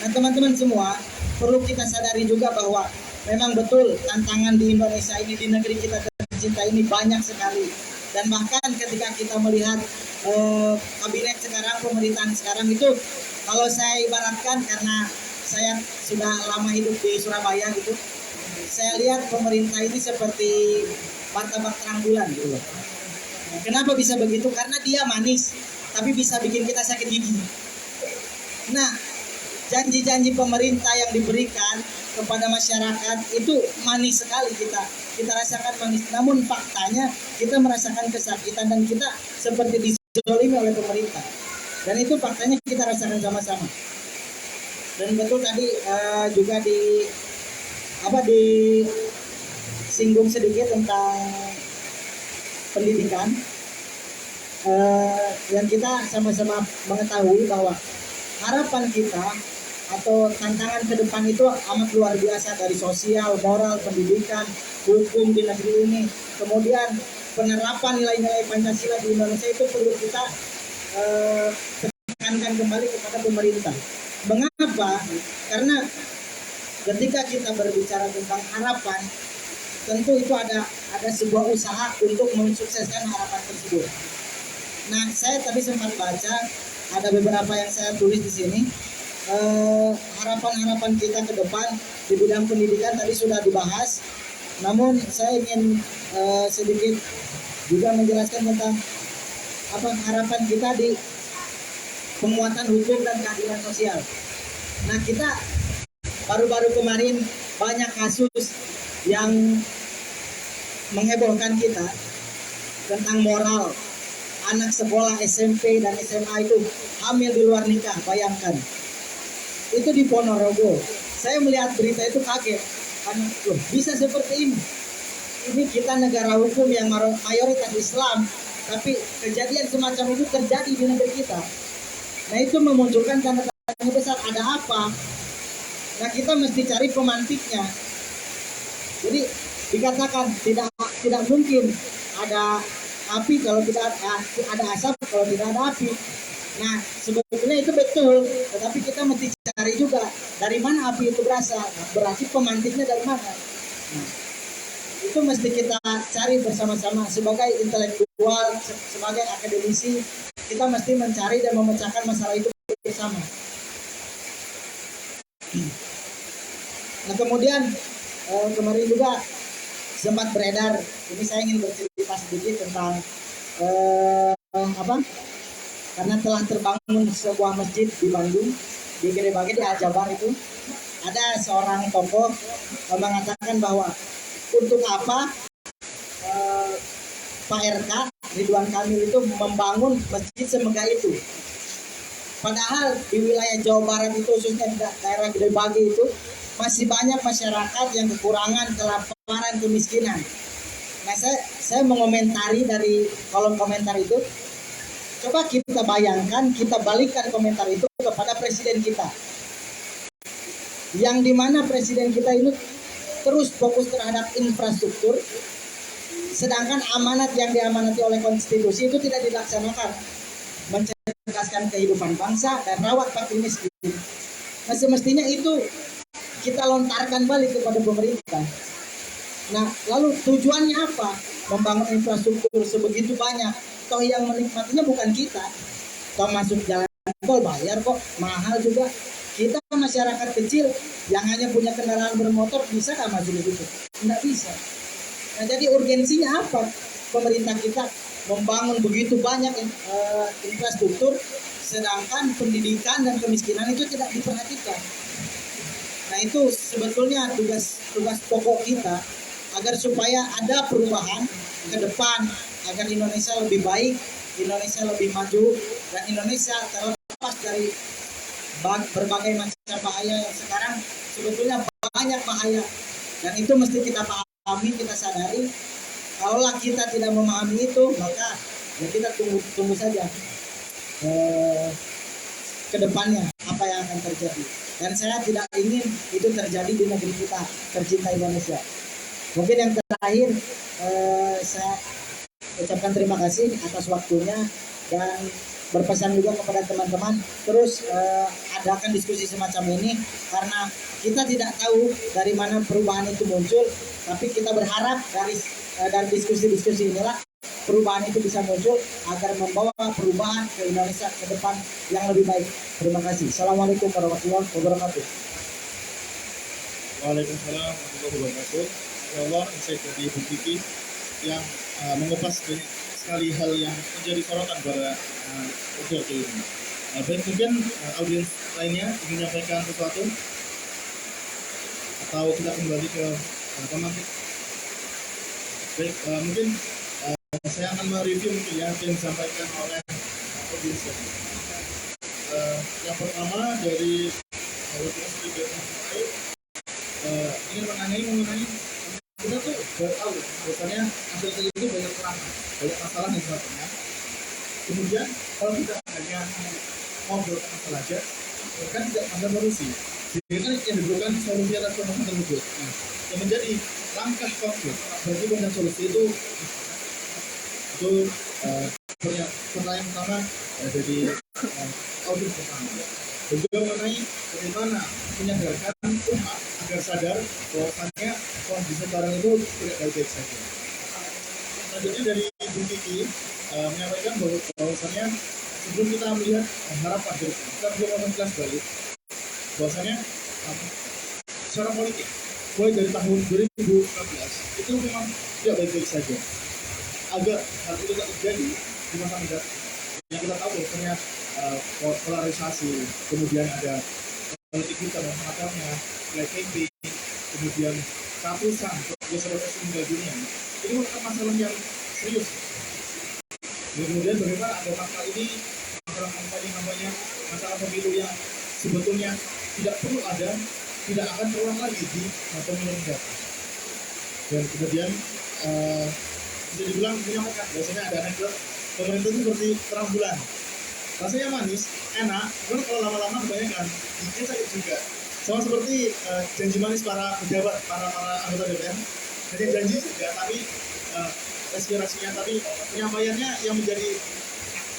Nah, teman-teman semua, perlu kita sadari juga bahwa memang betul tantangan di Indonesia ini, di negeri kita tercinta ini banyak sekali. Dan bahkan ketika kita melihat kabinet sekarang, pemerintahan sekarang itu, kalau saya ibaratkan karena saya sudah lama hidup di Surabaya gitu, saya lihat pemerintah ini seperti martabak terang bulan gitu. Kenapa bisa begitu? Karena dia manis, tapi bisa bikin kita sakit gigi. Nah, janji-janji pemerintah yang diberikan kepada masyarakat itu manis sekali, kita rasakan manis. Namun faktanya kita merasakan kesakitan dan kita seperti dizolimi oleh pemerintah. Dan itu faktanya kita rasakan sama-sama. Dan betul tadi juga disinggung sedikit tentang pendidikan, yang kita sama-sama mengetahui bahwa harapan kita atau tantangan ke depan itu amat luar biasa, dari sosial, moral, pendidikan, hukum di negeri ini. Kemudian penerapan nilai-nilai Pancasila di Indonesia itu perlu kita tekankan kembali kepada pemerintah. Mengapa? Karena ketika kita berbicara tentang harapan, tentu itu ada sebuah usaha untuk mensukseskan harapan tersebut. Nah, saya tadi sempat baca, ada beberapa yang saya tulis di sini. Harapan-harapan kita ke depan di bidang pendidikan tadi sudah dibahas. Namun saya ingin sedikit juga menjelaskan tentang apa harapan kita di penguatan hukum dan keadilan sosial. Nah, kita baru-baru kemarin banyak kasus yang menghebohkan kita tentang moral. Anak sekolah SMP dan SMA itu hamil di luar nikah, bayangkan. Itu di Ponorogo. Saya melihat berita itu kaget. Loh, bisa seperti ini. Ini kita negara hukum yang mayoritas Islam, tapi kejadian semacam itu terjadi di negeri kita. Nah, itu memunculkan tanda tanya besar, ada apa? Nah, kita mesti cari pemantiknya. Jadi dikatakan tidak mungkin ada api kalau tidak ada asap, kalau tidak ada api. Nah, sebetulnya itu betul, tetapi kita mesti cari juga dari mana api itu berasal. Nah, berarti pemantiknya dari mana. Nah, itu mesti kita cari bersama-sama sebagai intelektual, sebagai akademisi, kita mesti mencari dan memecahkan masalah itu bersama. Nah, kemudian kemarin juga sempat beredar, ini saya ingin bercerita sedikit tentang karena telah terbangun sebuah masjid di Bandung, di Gede Bage, di Aljabar itu, ada seorang tokoh mengatakan bahwa untuk apa Pak RK Ridwan Kamil itu membangun masjid semegah itu. Padahal di wilayah Jawa Barat itu, khususnya di daerah Gede Bage itu, masih banyak masyarakat yang kekurangan, kelaparan, kemiskinan. Nah, saya mengomentari dari kolom komentar itu. Coba kita bayangkan, kita balikkan komentar itu kepada presiden kita. Yang dimana presiden kita itu terus fokus terhadap infrastruktur, sedangkan amanat yang diamanati oleh konstitusi itu tidak dilaksanakan. Mencerdaskan kehidupan bangsa dan rawat fakir miskin. Nah, semestinya itu kita lontarkan balik kepada pemerintah. Nah, lalu tujuannya apa? Membangun infrastruktur sebegitu banyak. Toh yang menikmatinya bukan kita. Toh masuk jalan tol bayar kok, mahal juga. Kita masyarakat kecil yang hanya punya kendaraan bermotor bisa nggak masuk ke situ? Nggak bisa. Nah, jadi urgensinya apa? Pemerintah kita membangun begitu banyak infrastruktur, sedangkan pendidikan dan kemiskinan itu tidak diperhatikan. Nah, itu sebetulnya tugas pokok kita agar supaya ada perubahan ke depan, agar Indonesia lebih baik, Indonesia lebih maju, dan Indonesia terlepas dari berbagai macam bahaya yang sekarang sebetulnya banyak bahaya, dan itu mesti kita pahami, kita sadari. Kalaulah kita tidak memahami itu, maka ya kita tunggu saja ke depannya apa yang akan terjadi. Dan saya tidak ingin itu terjadi di negeri kita tercinta Indonesia. Mungkin yang terakhir, saya ucapkan terima kasih atas waktunya dan berpesan juga kepada teman-teman terus adakan diskusi semacam ini, karena kita tidak tahu dari mana perubahan itu muncul, tapi kita berharap dari diskusi-diskusi inilah perubahan itu bisa muncul agar membawa perubahan ke Indonesia ke depan yang lebih baik. Terima kasih. Assalamualaikum warahmatullahi wabarakatuh. Waalaikumsalam warahmatullahi wabarakatuh. Ya Allah, saya dari Ibu Kiki yang mengupas banyak sekali hal yang menjadi sorotan pada waktu ini. Baik, mungkin audiens lainnya ingin menyampaikan sesuatu atau kita kembali ke pemantik. Baik, mungkin saya akan mereview mungkin ya yang disampaikan oleh audiens. Yang pertama dari ingin mengenai kita tuh baru tahu biasanya hasil itu banyak kurangan, banyak masalah yang sebagainya. Kemudian kalau kita hanya ngobrol masalah aja, kan tidak ada solusi. Jadi kan yang dibutuhkan solusi atas permasalahan tersebut. Nah, yang menjadi langkah konkret bagi banyak solusi itu pertanyaan pertama dari audit pertama. Juga mengenai bagaimana menyadarkan umat agar sadar bahwasannya kondisi sekarang itu tidak baik-baik saja. Selanjutnya dari Ibu Kiki menyampaikan bahwasannya sebelum kita melihat harapan dari kita belum menjelas balik bahwasannya secara politik mulai dari tahun 2014 itu memang tidak baik-baik saja. Agar hal itu tidak terjadi di masa mendatang, yang kita tahu bahwasannya polarisasi, kemudian ada politik kita dan semacamnya, black campaign, kemudian ratusan proses meninggal dunia, ini merupakan masalah yang serius. Kemudian bagaimana ada masalah ini, masalah kampanye, masalah pemilu yang sebetulnya tidak perlu ada, tidak akan terulang lagi di pemilu mendatang. Dan kemudian bisa dibilang menyampaikan biasanya ada anekdot pemerintah itu seperti terang bulan, rasanya manis, enak, namun kalau lama-lama kebanyakan bikin sakit juga. Sama seperti janji manis para pejabat, para anggota DPR, hanya janji saja, tapi aspirasinya, tapi penyampaiannya yang menjadi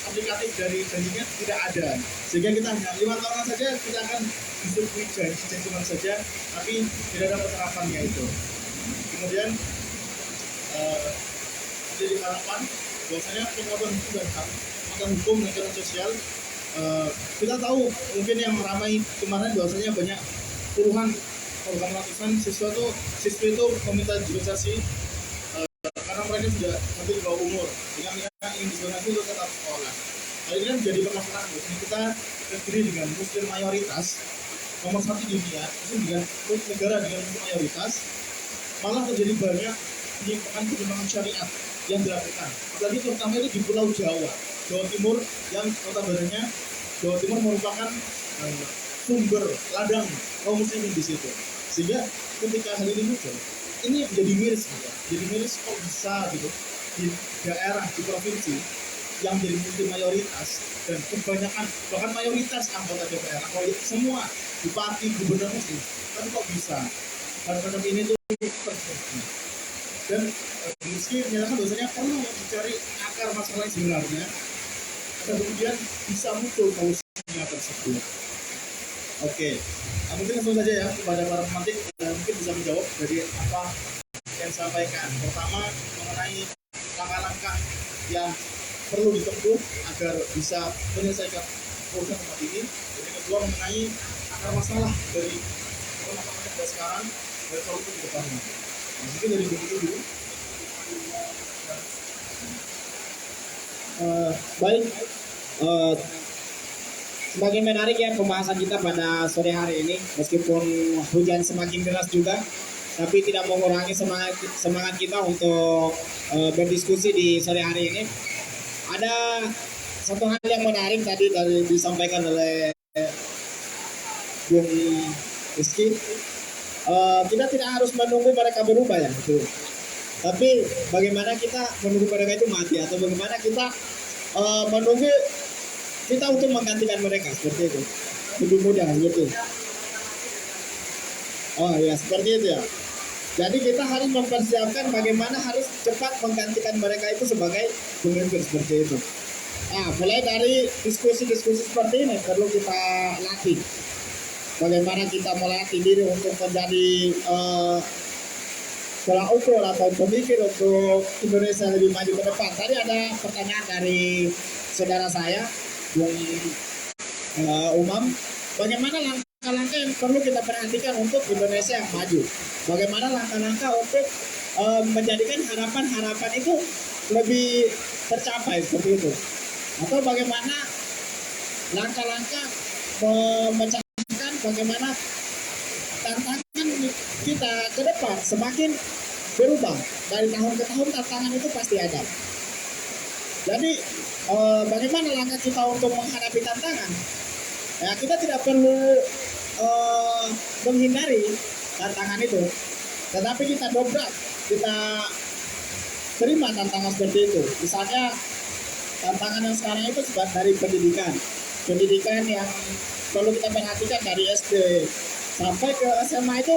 aplikatif dari janjinya tidak ada, sehingga kita hanya 5 tahunan saja kita akan disuguhi janji saja, tapi tidak ada penerapannya itu. Kemudian jadi harapan biasanya pengakuan hukum dan HAM, pengakuan hukum dan keadilan sosial, kita tahu mungkin yang ramai kemarin bahwasanya banyak puluhan bahkan ratusan siswi itu meminta dispensasi karena mereka sudah sampai di bawah umur, sehingga mereka ingin dispensasi untuk tetap sekolah. Hal ini kan menjadi permasalahan. Kita terdiri dengan muslim mayoritas nomor 1 di dunia, itu dengan negara dengan muslim mayoritas, malah terjadi banyak penyimpangan syariat yang dilakukan. Apalagi terutama itu di Pulau Jawa, Jawa Timur, yang notabene Jawa Timur merupakan sumber ladang kaum muslimin di situ. Sehingga ketika hal ini muncul, ini menjadi miris gitu. Jadi miris kok bisa gitu di daerah, di provinsi yang menjadi muslim mayoritas dan kebanyakan bahkan mayoritas anggota DPR atau semua bupati, gubernur muslim, tapi kok bisa hal-hal ini tuh terjadi. Dan meski menyatakan bahwasanya perlu mencari akar masalah yang sebenarnya, dan kemudian bisa muncul solusinya tersebut. Oke, mungkin langsung saja ya kepada para pemantik, mungkin bisa menjawab dari apa yang disampaikan. Pertama, mengenai langkah-langkah yang perlu ditempuh agar bisa menyelesaikan urusan tempat ini. Dan yang kedua, mengenai akar masalah dari masalah yang ada sekarang dan solusi ke depannya. Mungkin dari begitu dulu. Baik, semakin menarik ya pembahasan kita pada sore hari ini, meskipun hujan semakin deras juga, tapi tidak mengurangi semangat kita untuk berdiskusi di sore hari ini. Ada satu hal yang menarik tadi disampaikan oleh Bung Rizky. Kita tidak harus menunggu mereka berubah ya, betul. Tapi bagaimana kita menunggu mereka itu mati, atau bagaimana kita menunggu kita untuk menggantikan mereka, seperti itu. Lebih mudah gitu. Oh ya, seperti itu ya. Jadi kita harus mempersiapkan bagaimana harus cepat menggantikan mereka itu sebagai pemimpin, seperti itu. Nah, mulai dari diskusi-diskusi seperti ini perlu kita latih. Bagaimana kita melatih diri untuk menjadi tolak ukur atau pemikir untuk Indonesia lebih maju ke depan. Tadi ada pertanyaan dari saudara saya, Bung Umam, bagaimana langkah-langkah yang perlu kita perhatikan untuk Indonesia yang maju? Bagaimana langkah-langkah untuk menjadikan harapan-harapan itu lebih tercapai, seperti itu? Atau bagaimana langkah-langkah memecahkan bagaimana tantangan kita ke depan semakin berubah, dari tahun ke tahun tantangan itu pasti ada. Jadi bagaimana langkah kita untuk menghadapi tantangan? Ya, kita tidak perlu menghindari tantangan itu, tetapi kita dobrak, kita terima tantangan seperti itu. Misalnya tantangan yang sekarang itu sebab dari pendidikan yang perlu kita perhatikan dari SD sampai ke SMA itu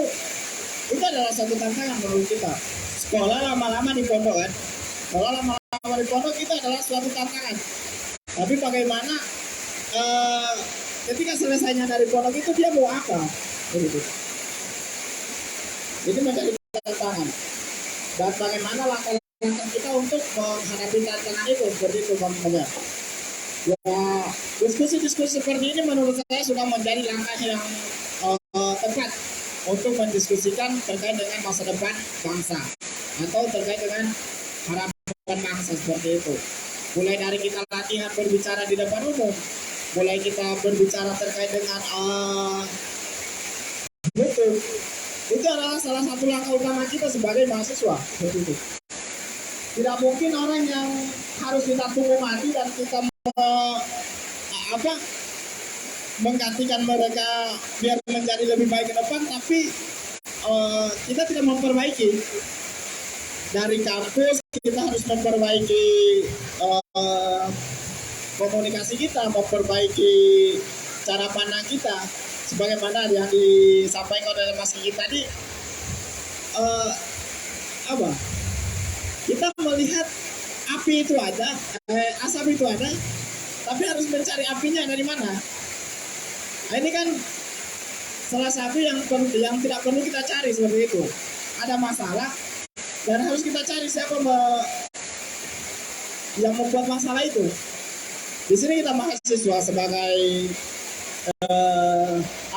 adalah satu tantangan menurut kita. Sekolah lama-lama di pondok kan, sekolah lama-lama di pondok itu adalah suatu tantangan. Tapi bagaimana ketika selesainya dari pondok itu dia mau apa? Begitu. Itu menjadi tantangan. Dan bagaimana langkah-langkah kita untuk menghadapi tantangan itu, seperti itu teman-teman. Ya, diskusi-diskusi seperti ini menurut saya sudah menjadi langkah yang tepat untuk mendiskusikan terkait dengan masa depan bangsa atau terkait dengan harapan bangsa, seperti itu. Mulai dari kita latihan berbicara di depan umum, mulai kita berbicara terkait dengan itu adalah salah satu langkah utama kita sebagai mahasiswa, seperti itu. Tidak mungkin orang yang harus kita tunggu mati dan kita menggantikan mereka biar menjadi lebih baik ke depan, tapi kita tidak memperbaiki dari kampus. Kita harus memperbaiki komunikasi kita, memperbaiki cara pandang kita, sebagaimana yang disampaikan oleh Mas Kiki tadi. Kita melihat api itu ada, asap itu ada, tapi harus mencari apinya dari mana. Nah, ini kan salah satu yang tidak perlu kita cari seperti itu. Ada masalah dan harus kita cari siapa yang membuat masalah itu. Di sini kita mahasiswa sebagai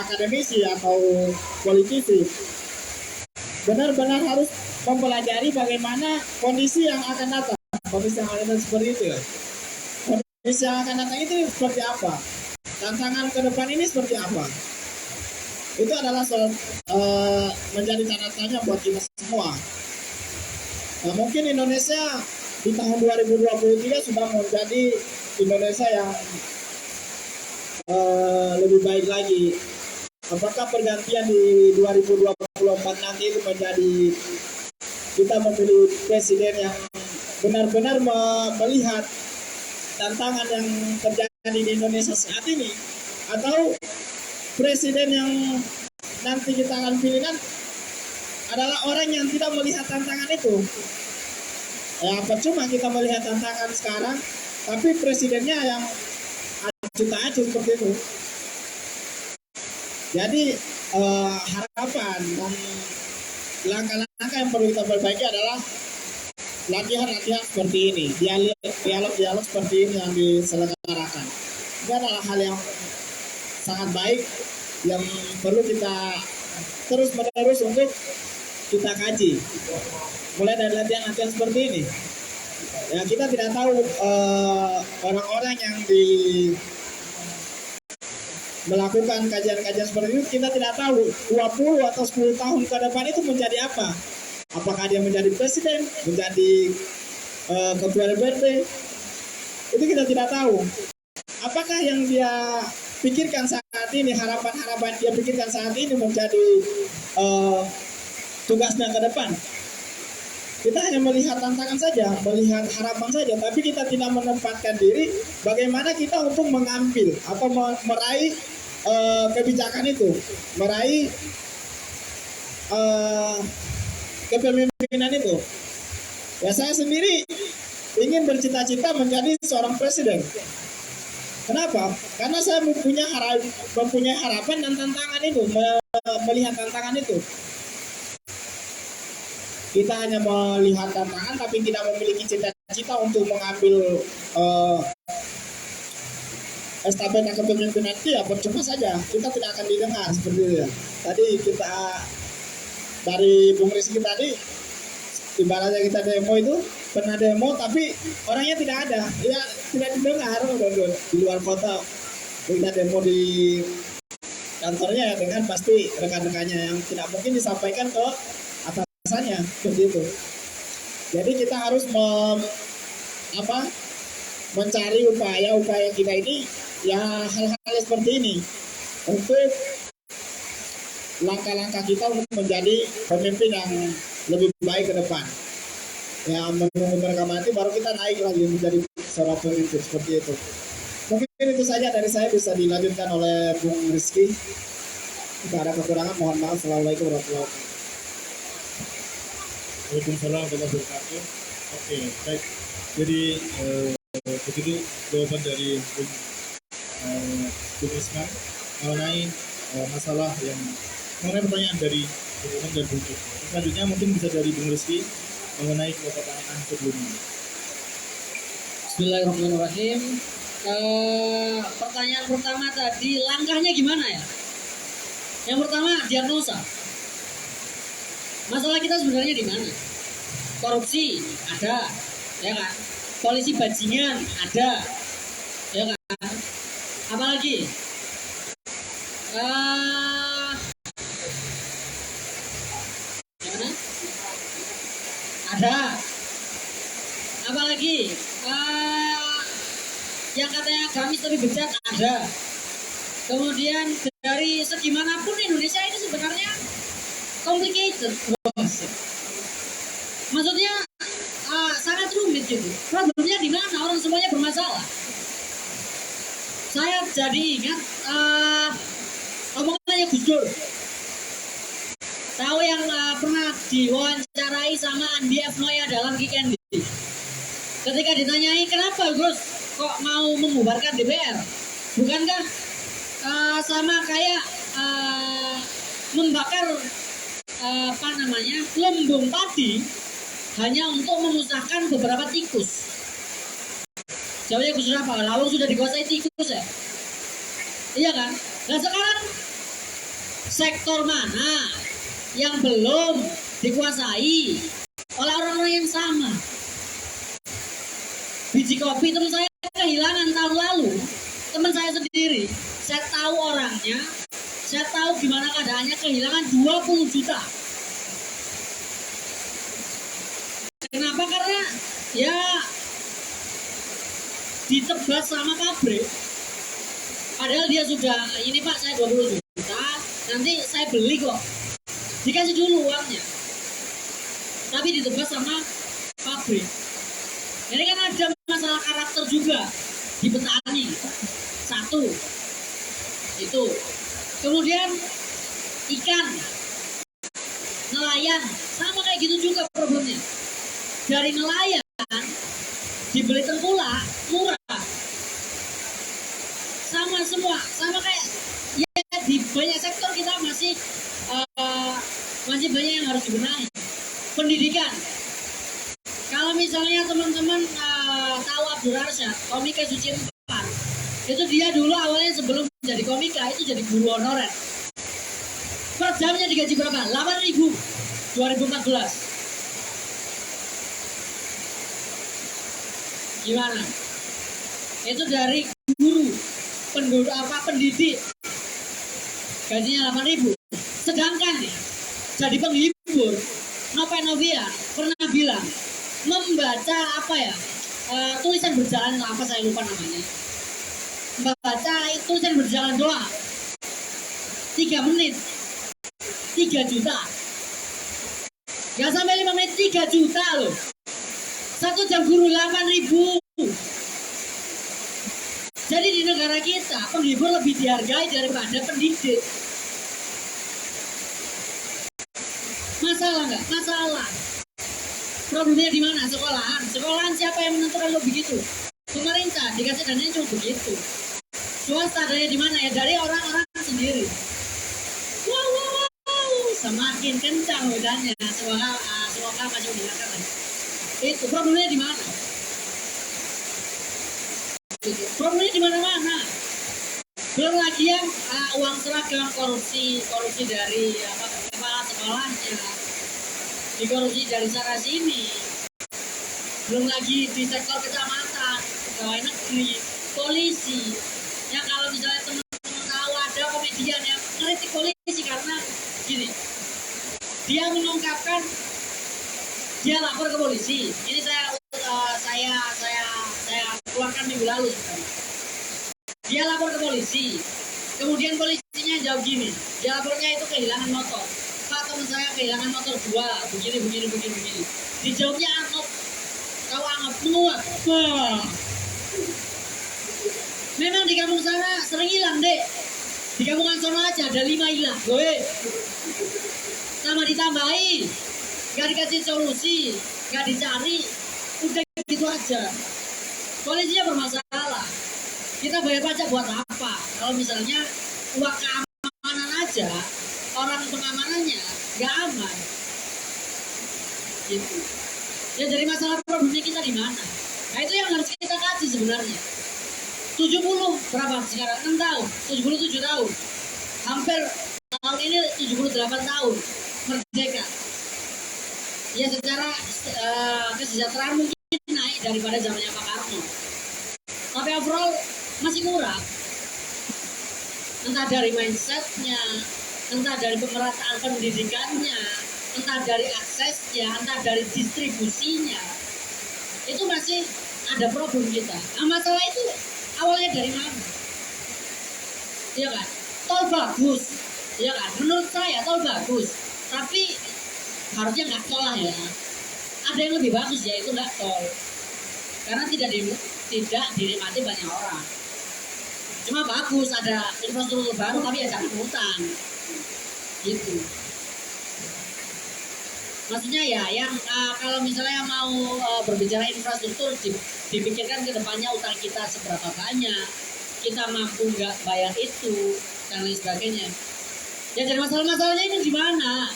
akademisi atau politisi benar-benar harus mempelajari bagaimana kondisi yang akan datang. Kondisi yang akan datang seperti itu ya. Kondisi yang akan datang itu seperti apa? Tantangan ke depan ini seperti apa? Itu adalah menjadi tanda tanya buat kita semua. Nah, mungkin Indonesia di tahun 2023 sudah menjadi Indonesia yang lebih baik lagi. Apakah pergantian di 2024 nanti itu menjadi kita memilih presiden yang benar-benar melihat tantangan yang terjadi di Indonesia saat ini, atau presiden yang nanti kita akan pilih kan adalah orang yang tidak melihat tantangan itu. Ya percuma kita melihat tantangan sekarang, tapi presidennya yang acuh-acuh seperti itu. Jadi harapan dan langkah-langkah yang perlu kita perbaiki adalah latihan-latihan seperti ini, dialog-dialog seperti ini yang diselenggarakan. Itu adalah hal yang sangat baik yang perlu kita terus-menerus untuk kita kaji. Mulai dari latihan-latihan seperti ini. Ya, kita tidak tahu orang-orang yang melakukan kajian-kajian seperti itu, kita tidak tahu 20 atau 10 tahun ke depan itu menjadi apa. Apakah dia menjadi presiden, menjadi ketua DPRD, itu kita tidak tahu. Apakah yang dia pikirkan saat ini, harapan-harapan dia pikirkan saat ini menjadi tugasnya ke depan. Kita hanya melihat tantangan saja, melihat harapan saja, tapi kita tidak menempatkan diri bagaimana kita untuk mengambil atau meraih kebijakan itu, meraih kepemimpinan itu. Ya, saya sendiri ingin bercita-cita menjadi seorang presiden. Kenapa? Karena saya mempunyai harapan dan tantangan itu, melihat tantangan itu. Kita hanya melihat tantangan tapi tidak memiliki cita-cita untuk mengambil estafet kepemimpinan itu, ya percuma saja. Kita tidak akan didengar seperti itu ya. Tadi kita dari Bung Rizky tadi, ibaratnya kita demo itu, pernah demo tapi orangnya tidak ada, ya tidak didengar. Di luar kota kita demo di kantornya ya, dengan pasti rekan-rekannya yang tidak mungkin disampaikan ke atasannya seperti itu. Jadi kita harus mencari upaya kita ini ya, hal-hal seperti ini untuk langkah-langkah kita untuk menjadi pemimpin yang lebih baik ke depan. Ya, menunggu mereka mati baru kita naik lagi menjadi seorang pemimpin seperti itu. Mungkin itu saja dari saya, bisa dilanjutkan oleh Bung Rizky. Jika ada kekurangan mohon maaf. Assalamualaikum warahmatullahi wabarakatuh. Waalaikumsalam warahmatullahi wabarakatuh. Oke, baik. Jadi begitu jawaban dari Bung Isman mengenai masalah yang mengenai pertanyaan dari Bung Umam dan Bung Cuk. Selanjutnya mungkin bisa dari Bung Rizky mengenai pertanyaan sebelumnya. Bismillahirrahmanirrahim. Pertanyaan pertama tadi, langkahnya gimana ya? Yang pertama, diagnosa. Masalah kita sebenarnya di mana? Korupsi ada, ya kan? Polisi bajingan ada, ya kan? Apalagi? Gimana? Ada. Apalagi? Yang katanya gamis tapi bejat ada. Kemudian dari segi manapun Indonesia ini sebenarnya complicated. Maksudnya sangat rumit gitu. Problemnya di mana? Orang semuanya bermasalah. Saya jadi ingat omongannya Gus Dur. Tahu yang pernah diwawancarai sama Andi F. Noya dalam Kick Andy. Ketika ditanyai kenapa Gus kok mau membubarkan DPR? Bukankah sama kayak membakar apa namanya lumbung padi hanya untuk memusnahkan beberapa tikus? Jawabnya Gus Dur apa? Lalu sudah dikuasai tikus ya? Iya kan? Nah sekarang sektor mana yang belum dikuasai oleh orang-orang yang sama? Biji kopi teman saya kehilangan tahun lalu. Teman saya sendiri, saya tahu orangnya, saya tahu gimana keadaannya, kehilangan 20 juta. Kenapa? Karena ya ditebas sama pabrik. Padahal dia sudah, ini Pak saya 20 juta, nanti saya beli kok. Dikasih dulu uangnya. Tapi ditebas sama pabrik. Ini kan ada masalah karakter juga di petani. Satu, itu. Kemudian ikan, nelayan, sama kayak gitu juga problemnya. Dari nelayan dibeli tengkulak murah, sama semua, sama kayak ya di banyak sektor kita masih banyak yang harus dibenahi. Pendidikan, kalau misalnya teman-teman tahu Abdul Arsyad, Komika Suci 4, itu dia dulu awalnya sebelum jadi komika itu jadi guru honorer. Per jamnya digaji berapa? 8.000 2014. Gimana? Itu dari guru, pendidik, gajinya 8.000. Sedangkan nih, jadi penghibur, Nopen Novia pernah bilang membaca apa ya, tulisan berjalan apa saya lupa namanya. Membaca tulisan berjalan doang 3 menit 3 juta. Gak sampai 5 menit 3 juta loh. 1 jam guru 8.000. Jadi di negara kita penghibur lebih dihargai daripada pendidik. Masalah nggak? Masalah. Problemnya di mana? Sekolahan. Sekolahan siapa yang menentukan lo begitu? Pemerintah dikasih dananya cuma begitu. Swasta daya di mana ya? Dari orang-orang sendiri. Wow. Semakin kencang udahnya. Semoga masih dilakukan. Itu problemnya di mana? Problemnya di mana-mana. Belum lagi yang uang seragam, korupsi dari kepala sekolahnya, dikorupsi dari sana sini. Belum lagi di sektor kecamatan, pegawai negeri, polisi. Yang kalau misalnya teman-teman tahu ada komedian yang kritik polisi karena gini, dia mengungkapkan dia lapor ke polisi. Ini saya keluarkan minggu lalu. Dia lapor ke polisi. Kemudian polisinya jawab gini. Dia lapornya itu kehilangan motor. Pak, teman saya kehilangan motor 2. Begini. Dijawabnya angop. Kau anggap menguap. Wah. Memang di kampung sana sering hilang, Dek. Di kampungan sana aja ada 5 hilang. Gue. Sama ditambahi. Gak dikasih solusi. Gak dicari. Udah gitu aja. Polisinya bermasalah. Kita bayar pajak buat apa? Kalau misalnya uang keamanan aja, orang pengamanannya nggak aman. Gitu. Ya jadi masalah problemnya kita di mana? Nah itu yang harus kita kaji sebenarnya. 70 berapa sekarang? 6 tahun, 77 tahun. Hampir tahun ini 78 tahun merdeka. Ya secara kesejahteraan mungkin naik daripada zamannya Pak Karno. Tapi overall masih kurang. Entah dari mindsetnya, entah dari pemerataan pendidikannya, entah dari aksesnya, entah dari distribusinya. Itu masih ada problem kita. Nah masalah itu awalnya dari mana? Iya kan? Tol bagus, iya kan? Menurut saya tol bagus, tapi harusnya nggak tol lah ya. Ada yang lebih bagus ya, itu nggak tol. Karena tidak dinikmati banyak orang. Cuma bagus, ada infrastruktur baru tapi ya jangan utang. Gitu. Maksudnya ya yang kalau misalnya mau berbicara infrastruktur dipikirkan ke depannya utang kita seberapa banyak, kita mampu nggak bayar itu dan lain sebagainya. Ya jadi masalah-masalahnya ini di mana?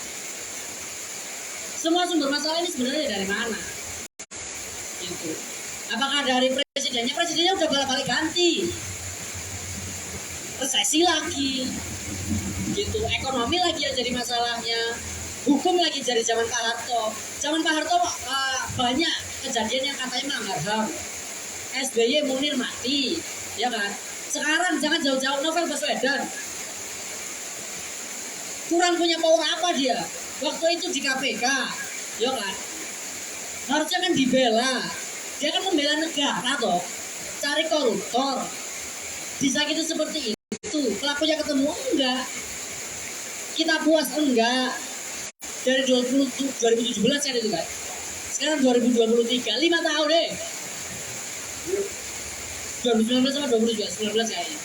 Semua sumber masalah ini sebenarnya dari mana? Gitu. Apakah dari presidennya? Presidennya udah balik-balik ganti, resesi lagi, gitu. Ekonomi lagi yang jadi masalahnya. Hukum lagi dari zaman Pak Harto. Zaman Pak Harto banyak kejadian yang katanya melanggar HAM. SBY Munir mati, ya kan? Sekarang jangan jauh-jauh Novel Baswedan. Kurang punya power apa dia? Waktu itu di KPK, ya kan? Harusnya kan dibela. Dia kan membela negara toh. Cari koruptor. Disakiti seperti itu. Pelakunya ketemu enggak? Kita puas enggak? Dari 2017 kan itu kan. Sekarang 2023, 5 tahun deh. 2019 sama 2019 kayaknya.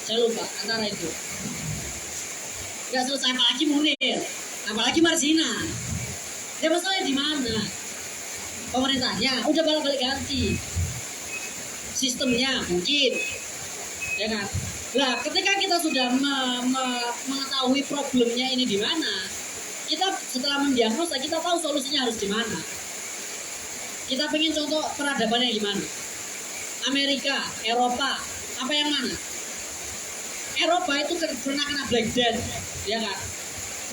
Saya lupa antara itu. Gak selesai, apalagi Munir, apalagi Marzina. Ya masalahnya di mana? Pemerintahnya udah balik-balik ganti. Sistemnya mungkin, ya kan? Nah, ketika kita sudah mengetahui problemnya ini di mana, kita setelah mendiagnosa kita tahu solusinya harus di mana. Kita pengen contoh peradabannya gimana? Amerika, Eropa, apa yang mana? Eropa itu pernah kena Black Death, ya kan?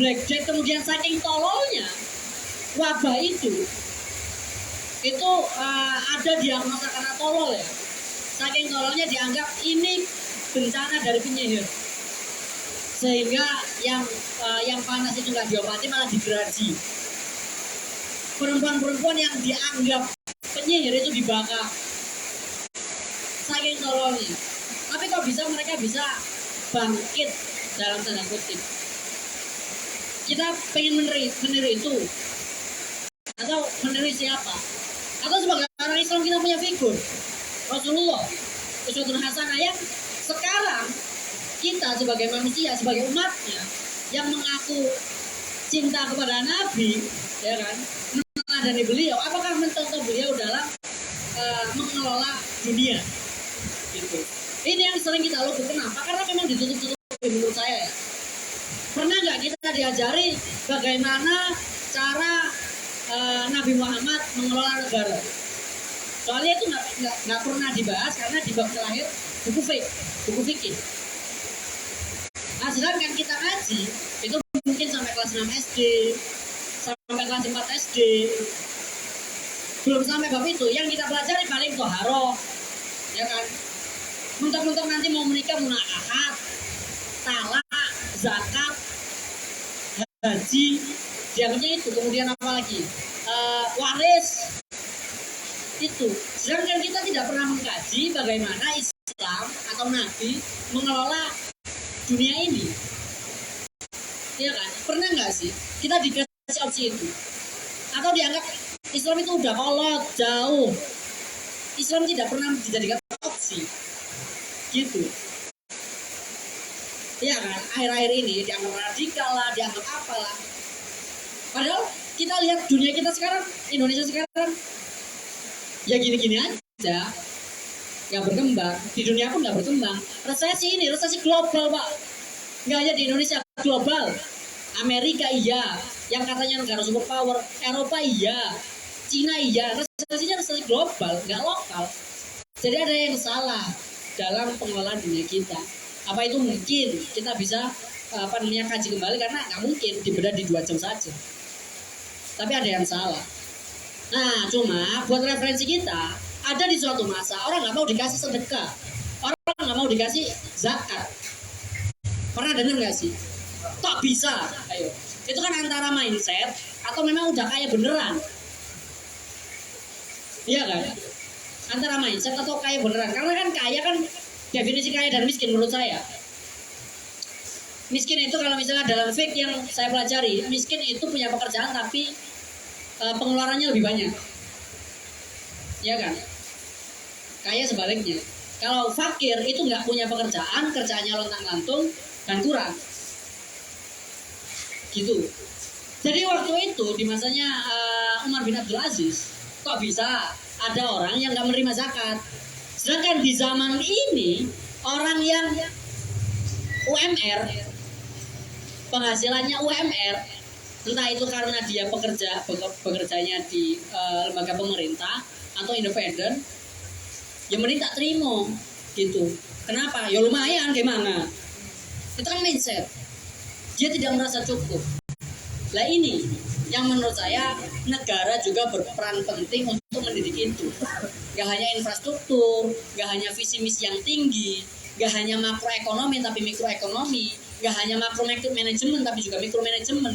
Black Death kemudian saking tololnya wabah itu ada diagnosa karena tolol ya. Saking tololnya dianggap ini bencana dari penyihir. Sehingga yang panas itu nggak diobati malah digergaji. Perempuan-perempuan yang dianggap penyihir itu dibakar. Saking tololnya. Tapi kok mereka bisa bangkit dalam tanda kutip. Kita pengen meniru itu. Atau meniru siapa? Atau sebagai orang Islam kita punya figur Rasulullah, uswatun hasanah yang sekarang kita sebagai manusia, sebagai umatnya yang mengaku cinta kepada Nabi, ya kan, meneladani beliau, apakah mencontoh beliau dalam mengelola dunia? Gitu. Ini yang sering kita lupa. Kenapa? Karena memang ditutup-tutupi menurut saya. Ya. Pernah nggak kita diajari bagaimana cara Nabi Muhammad mengelola negara? Soalnya itu nggak pernah dibahas karena di bab terakhir buku fikih. Nah, sedangkan kita ngaji itu mungkin sampai kelas 6 SD, sampai kelas 4 SD. Belum sampai bab itu, yang kita pelajari paling toharoh, ya kan? Mentok-mentok nanti mau menikah munakahat, talak, zakat, haji, dianggapnya itu. Kemudian apa lagi? Waris. Itu. Sedangkan kita tidak pernah mengkaji bagaimana Islam atau Nabi mengelola dunia ini. Iya kan? Pernah nggak sih kita dikasih opsi itu? Atau dianggap Islam itu udah kolot, jauh. Islam tidak pernah dijadikan opsi. Gitu. Iya kan? Akhir-akhir ini dianggap radikal lah, dianggap apalah. Padahal kita lihat dunia kita sekarang, Indonesia sekarang, ya gini-gini aja. Nggak berkembang, di dunia pun nggak berkembang. Resesi ini, resesi global Pak. Nggak hanya di Indonesia, global. Amerika iya, yang katanya negara superpower. Eropa iya, Cina iya. Resesinya resesi global, nggak lokal. Jadi ada yang salah dalam pengelolaan dunia kita. Apa itu mungkin kita bisa kaji kembali, karena nggak mungkin dibedah di 2 jam saja. Tapi ada yang salah. Nah, cuma buat referensi kita, ada di suatu masa orang nggak mau dikasih sedekah, orang nggak mau dikasih zakat. Pernah dengar nggak sih? Kok bisa? Ayo, itu kan antara mindset atau memang udah kaya beneran? Iya kan? Antara mindset atau kaya beneran. Karena kan kaya kan definisi kaya dan miskin menurut saya. Miskin itu kalau misalnya dalam fiqh yang saya pelajari, miskin itu punya pekerjaan tapi pengeluarannya lebih banyak. Ya kan? Kaya sebaliknya. Kalau fakir itu nggak punya pekerjaan, kerjaannya lontang-lantung dan kurang. Gitu. Jadi waktu itu di masanya Umar bin Abdul Aziz, kok bisa ada orang yang nggak menerima zakat? Sedangkan di zaman ini orang yang UMR, penghasilannya UMR, entah itu karena dia bekerjanya di lembaga pemerintah atau independen, ya mending tak terima gitu. Kenapa? Ya lumayan gimana? Itu kan mindset. Dia tidak merasa cukup. Nah ini yang menurut saya negara juga berperan penting untuk mendidik itu. Gak hanya infrastruktur, gak hanya visi misi yang tinggi, gak hanya makroekonomi tapi mikroekonomi, gak hanya makro manajemen tapi juga mikro manajemen.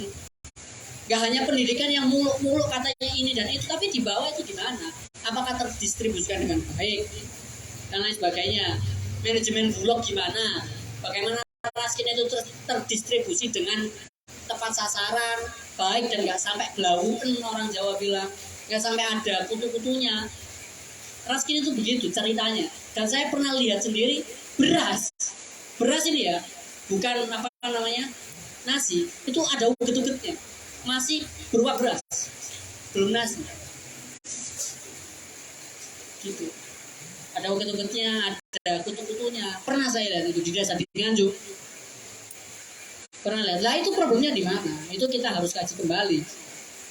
Gak hanya pendidikan yang muluk-muluk katanya ini dan itu, tapi di bawah itu gimana? Apakah terdistribusikan dengan baik dan lain sebagainya? Manajemen bulog gimana? Bagaimana raskin itu terdistribusi dengan tepat sasaran, baik dan nggak sampai gelawuan, orang Jawa bilang, nggak sampai ada kutu-kutunya. Raskin itu begitu ceritanya. Dan saya pernah lihat sendiri beras ini ya, bukan apa namanya nasi, itu ada uget-ugetnya, masih berupa beras, belum nasi. Gitu. Ada uget-ugetnya, ada kutu-kutunya. Pernah saya lihat itu di desa di Nganjuk. Pernah lihat. Lah itu problemnya di mana? Itu kita harus kaji kembali.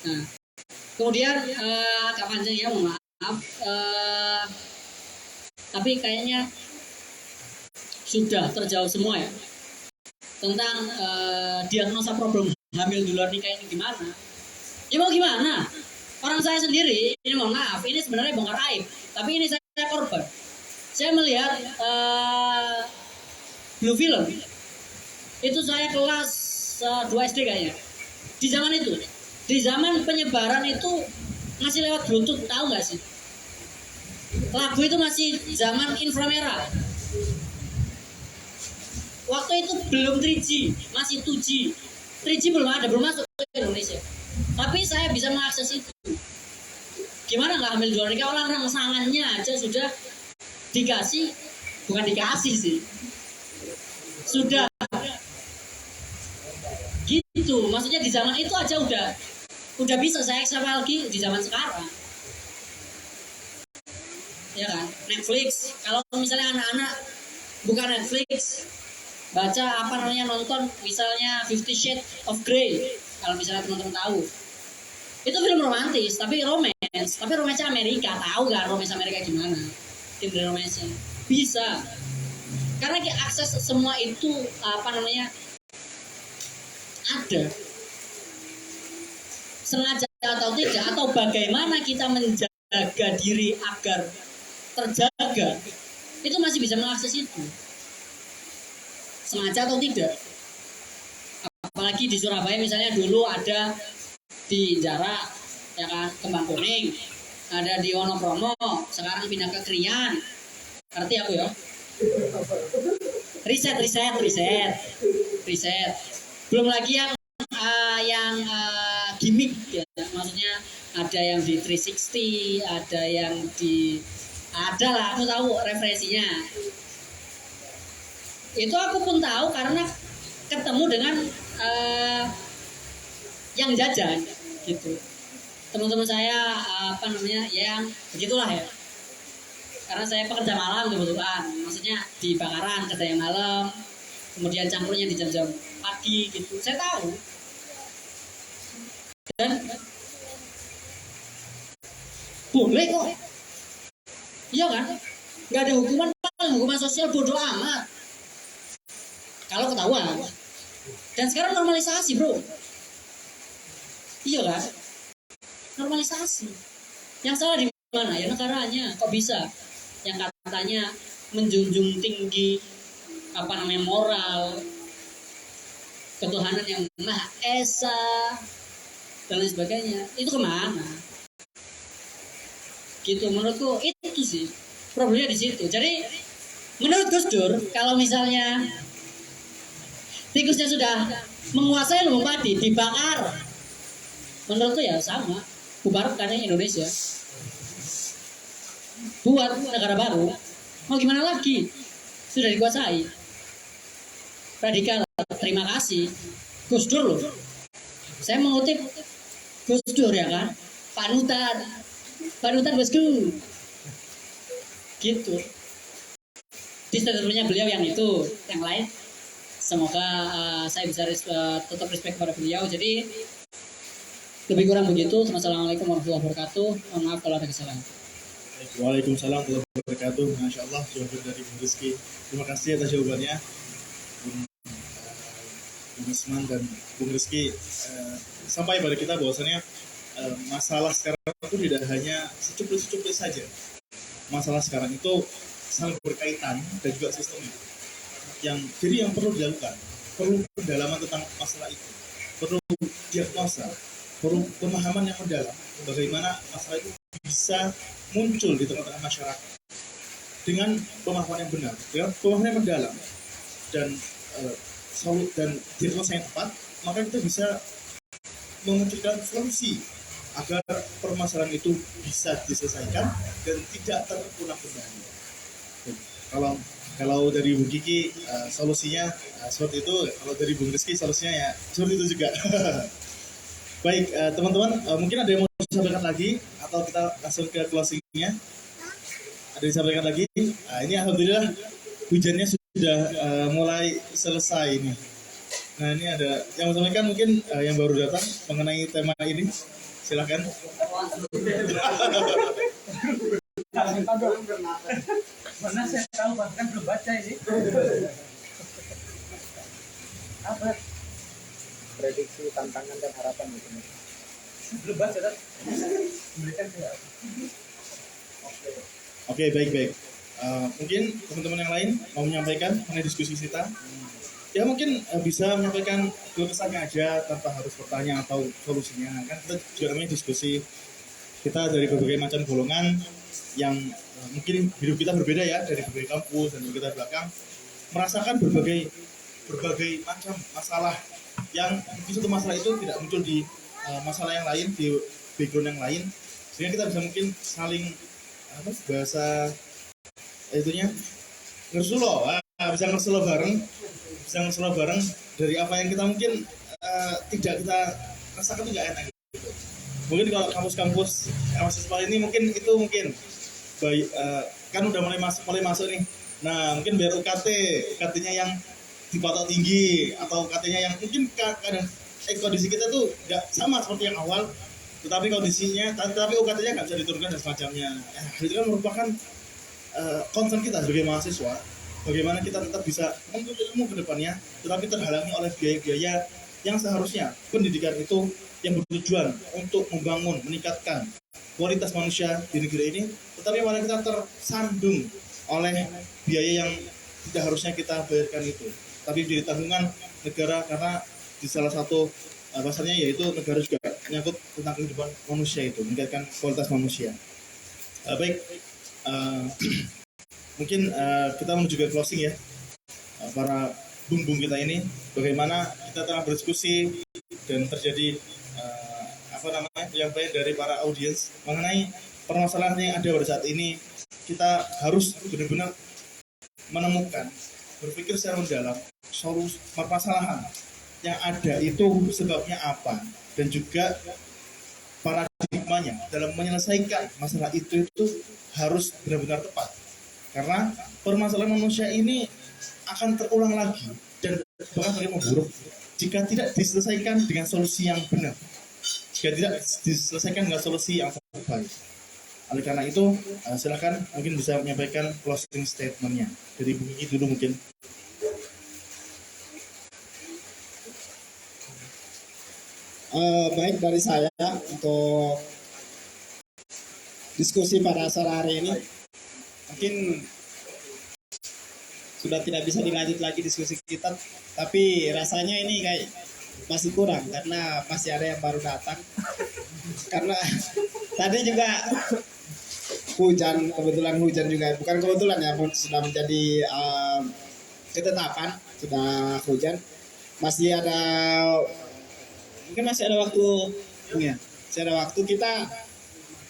Nah, kemudian agak panjang ya, mohon maaf. Tapi kayaknya sudah terjawab semua ya tentang diagnosa problem hamil di luar nikah ini gimana. Ya mau gimana? Orang saya sendiri, ini mohon maaf, ini sebenarnya bongkar aib, tapi ini saya korban. Saya melihat Blue Film. Itu saya kelas 2 SD kayaknya. Di zaman itu, di zaman penyebaran itu masih lewat Bluetooth, tahu nggak sih? Lagu itu masih zaman inframerah. Waktu itu belum 3G, masih 2G. 3G belum ada, belum masuk ke Indonesia. Tapi saya bisa mengakses itu. Gimana nggak hamil di luar nikah? Orang rangsangannya aja sudah dikasih, bukan dikasih sih. Sudah gitu, maksudnya di zaman itu aja udah bisa saya siapa lagi di zaman sekarang, ya kan? Netflix, kalau misalnya anak-anak buka Netflix, baca apa namanya nonton misalnya 50 Shades of Grey, kalau misalnya teman-teman tahu, itu film romantis tapi romance Amerika, tahu kan romance Amerika gimana? Film romance bisa, karena akses semua itu apa namanya ada, sengaja atau tidak, atau bagaimana kita menjaga diri agar terjaga, itu masih bisa mengakses itu, sengaja atau tidak. Apalagi di Surabaya misalnya dulu ada di Jarak, ya kan, Kembang Kuning, ada di Wonokromo, sekarang pindah ke Krian, ngerti aku ya? Riset. Belum lagi yang gimmick ya, maksudnya ada yang di 360, ada yang ada lah, aku tahu referensinya. Itu aku pun tahu karena ketemu dengan yang jajan gitu. Teman-teman saya apa namanya yang begitulah ya. Karena saya pekerja malam kebetulan, maksudnya di bakaran kerja yang malam, kemudian campurnya di jam-jam pagi gitu, saya tahu. Dan boleh kok, iya kan? Nggak ada hukuman sosial, bodoh amat kalau ketahuan. Dan sekarang normalisasi bro, iya kan? Normalisasi. Yang salah di mana? Ya negaranya. Kok bisa? Yang katanya menjunjung tinggi apa namanya moral, ketuhanan yang Maha Esa dan lain sebagainya, itu kemana? Gitu menurutku itu sih problemnya di situ. Jadi menurut Gus Dur, kalau misalnya tikusnya sudah menguasai lumbung padi, dibakar, menurutku ya sama, bubarkan Indonesia, buat negara baru. Mau gimana lagi? Sudah dikuasai. Radikal, terima kasih Gus Dur loh. Saya mengutip Gus Dur ya kan, panutan bosku, gitu. Di statementnya beliau yang itu, yang lain semoga saya bisa tetap respect kepada beliau. Jadi lebih kurang begitu. Assalamualaikum warahmatullahi wabarakatuh. Mohon maaf kalau ada kesalahan. Waalaikumsalam warahmatullahi wabarakatuh. Masya Allah, jawaban dari Bung Rizky. Terima kasih atas jawabannya, Bung Usman dan Bung Rizky. Sampai pada kita bahwasannya masalah sekarang itu tidak hanya secuplik-secuplik saja. Masalah sekarang itu saling berkaitan dan juga sistemnya. Jadi yang perlu dilakukan, perlu pendalaman tentang masalah itu, perlu diagnosa, perlu pemahaman yang mendalam bagaimana masalah itu bisa muncul di tengah-tengah masyarakat dengan pemahaman yang benar, dengan pemahaman yang mendalam dan diagnosa yang tepat, maka kita bisa memunculkan solusi agar permasalahan itu bisa diselesaikan dan tidak terulang kembali. Kalau dari Bung Kiki solusinya seperti itu, kalau dari Bung Rizky solusinya ya seperti itu juga. Baik, teman-teman, mungkin ada yang mau disampaikan lagi atau kita langsung ke closingnya? Ada yang disampaikan lagi? Ini alhamdulillah hujannya sudah mulai selesai ini. Nah, ini ada yang mau sampaikan mungkin yang baru datang mengenai tema ini. Silakan. Mana saya tahu bahkan belum baca ini. Apa? Prediksi, tantangan dan harapan gitu. Belum baca kan? Berikan saya. Oke, baik. Mungkin teman-teman yang lain mau menyampaikan mengenai diskusi kita. Ya mungkin bisa menyampaikan keluh kesahnya aja tanpa harus bertanya atau solusinya. Kan kita juga namanya diskusi. Kita dari berbagai macam golongan yang mungkin hidup kita berbeda ya, dari berbagai kampus dan kita belakang merasakan berbagai macam masalah yang mungkin satu masalah itu tidak muncul di masalah yang lain, di background yang lain, sehingga kita bisa mungkin saling bahasa itunya bisa ngersulo bareng dari apa yang kita mungkin tidak kita rasakan itu nggak enak gitu. Mungkin kalau kampus-kampus mahasiswa ini mungkin kan udah mulai masuk nih. Nah, mungkin biar UKT-nya yang dipatok tinggi atau UKT-nya yang mungkin kadang kondisi kita tuh nggak sama seperti yang awal, tetapi UKT-nya nggak bisa diturunkan dan semacamnya. Itu kan merupakan concern kita sebagai mahasiswa, bagaimana kita tetap bisa menuntut ilmu ke depannya, tetapi terhalangi oleh biaya-biaya yang seharusnya pendidikan itu yang bertujuan untuk membangun, meningkatkan kualitas manusia di negeri ini, tetapi malah kita tersandung oleh biaya yang tidak harusnya kita bayarkan itu, tapi jadi tanggungan negara karena di salah satu bahasanya yaitu negara juga menyangkut tentang kehidupan manusia itu, meningkatkan kualitas manusia. Baik, mungkin kita menuju ke closing ya, para bung-bung kita ini, bagaimana kita telah berdiskusi dan terjadi penyampaian dari para audiens mengenai permasalahan yang ada pada saat ini. Kita harus benar-benar menemukan, berpikir secara mendalam solusi permasalahan yang ada itu sebabnya apa, dan juga paradigmanya dalam menyelesaikan masalah itu harus benar-benar tepat, karena permasalahan manusia ini akan terulang lagi dan bahkan semakin memburuk jika tidak diselesaikan dengan solusi yang benar, jika tidak diselesaikan dengan solusi yang terbaik. Oleh karena itu, silakan mungkin bisa menyampaikan closing statement-nya dari Bu Kiki dulu mungkin. Baik dari saya untuk diskusi pada sore hari ini, mungkin sudah tidak bisa dilanjut lagi diskusi kita, tapi rasanya ini kayak masih kurang karena masih ada yang baru datang. Karena tadi juga kebetulan hujan juga, bukan kebetulan ya, sudah menjadi ketetapan, sudah hujan. Masih ada waktu ya, masih ada waktu. Kita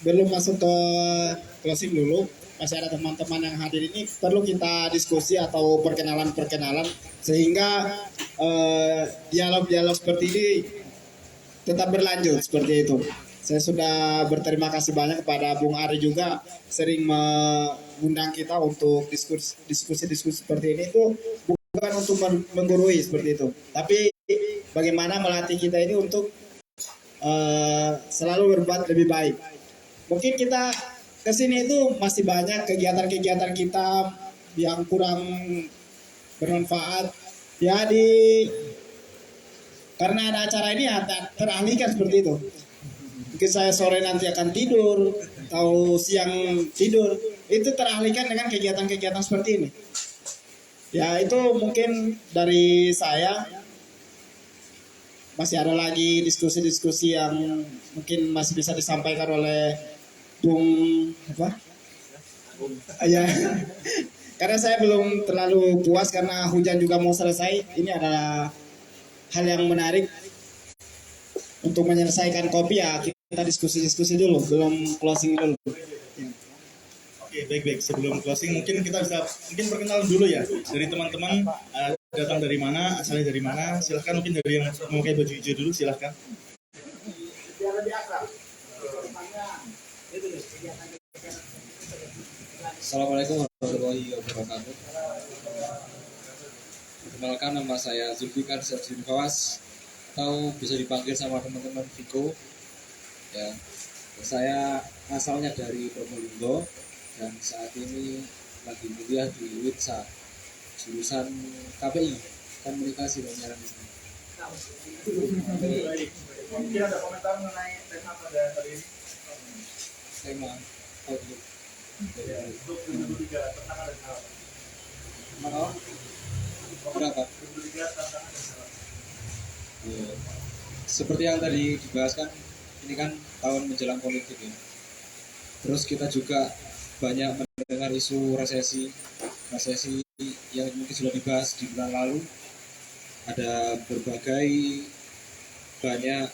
belum masuk ke closing dulu, masih ada teman-teman yang hadir ini perlu kita diskusi atau perkenalan sehingga dialog-dialog seperti ini tetap berlanjut seperti itu. Saya sudah berterima kasih banyak kepada Bung Ari juga sering mengundang kita untuk diskusi-diskusi seperti ini itu bukan untuk menggurui seperti itu, tapi bagaimana melatih kita ini untuk selalu berbuat lebih baik. Mungkin kita kesini itu masih banyak kegiatan-kegiatan kita yang kurang bermanfaat. Ya karena ada acara ini ya teralihkan seperti itu. Mungkin saya sore nanti akan tidur atau siang tidur, itu teralihkan dengan kegiatan-kegiatan seperti ini. Ya itu mungkin dari saya. Masih ada lagi diskusi-diskusi yang mungkin masih bisa disampaikan oleh Bung apa? Ya, karena saya belum terlalu puas karena hujan juga mau selesai. Ini adalah hal yang menarik untuk menyelesaikan kopi ya. Kita diskusi-diskusi dulu, belum closing dulu. Oke, baik-baik. Sebelum closing, mungkin kita bisa perkenalan dulu ya dari teman-teman, datang dari mana, asalnya dari mana. Silahkan mungkin dari yang memakai baju hijau dulu, silahkan. Assalamualaikum warahmatullahi wabarakatuh. Perkenalkan, nama saya Zulfikar Syarjudin Fawas, atau bisa dipanggil sama teman-teman Viko. Ya, saya asalnya dari Probolinggo dan saat ini lagi kuliah di WITSA, jurusan KPI, Komunikasi dan Penyiaran. Mungkin ada komentar mengenai tema pada hari ini? Tema outlook. Untuk 2023 tantangan dan harapan. Mana? Berapa? 2023 tantangan dan harapan. Seperti yang tadi dibahas kan, ini kan tahun menjelang politik ya. Terus kita juga banyak mendengar isu resesi yang mungkin sudah dibahas di bulan lalu. Ada berbagai banyak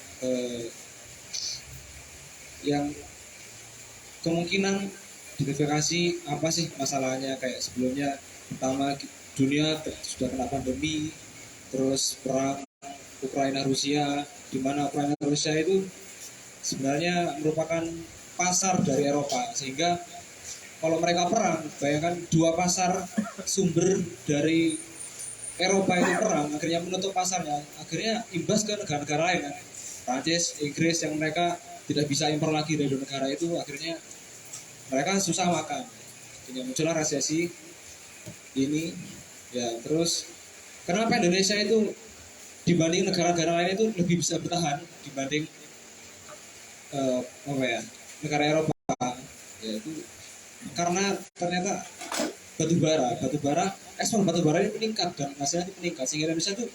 yang kemungkinan diversifikasi apa sih masalahnya. Kayak sebelumnya, pertama dunia sudah kena pandemi, terus perang Ukraina Rusia, di mana Ukraina Rusia itu sebenarnya merupakan pasar dari Eropa, sehingga kalau mereka perang, bayangkan dua pasar sumber dari Eropa itu perang, akhirnya menutup pasarnya, akhirnya imbas ke negara-negara lain kan, Prancis, Inggris, yang mereka tidak bisa impor lagi dari negara itu, akhirnya mereka susah makan, akhirnya muncullah resesi ini ya. Terus kenapa Indonesia itu dibanding negara-negara lain itu lebih bisa bertahan dibanding negara Eropa, yaitu karena ternyata ekspor batubara ini meningkat dan hasilnya itu meningkat, sehingga Indonesia itu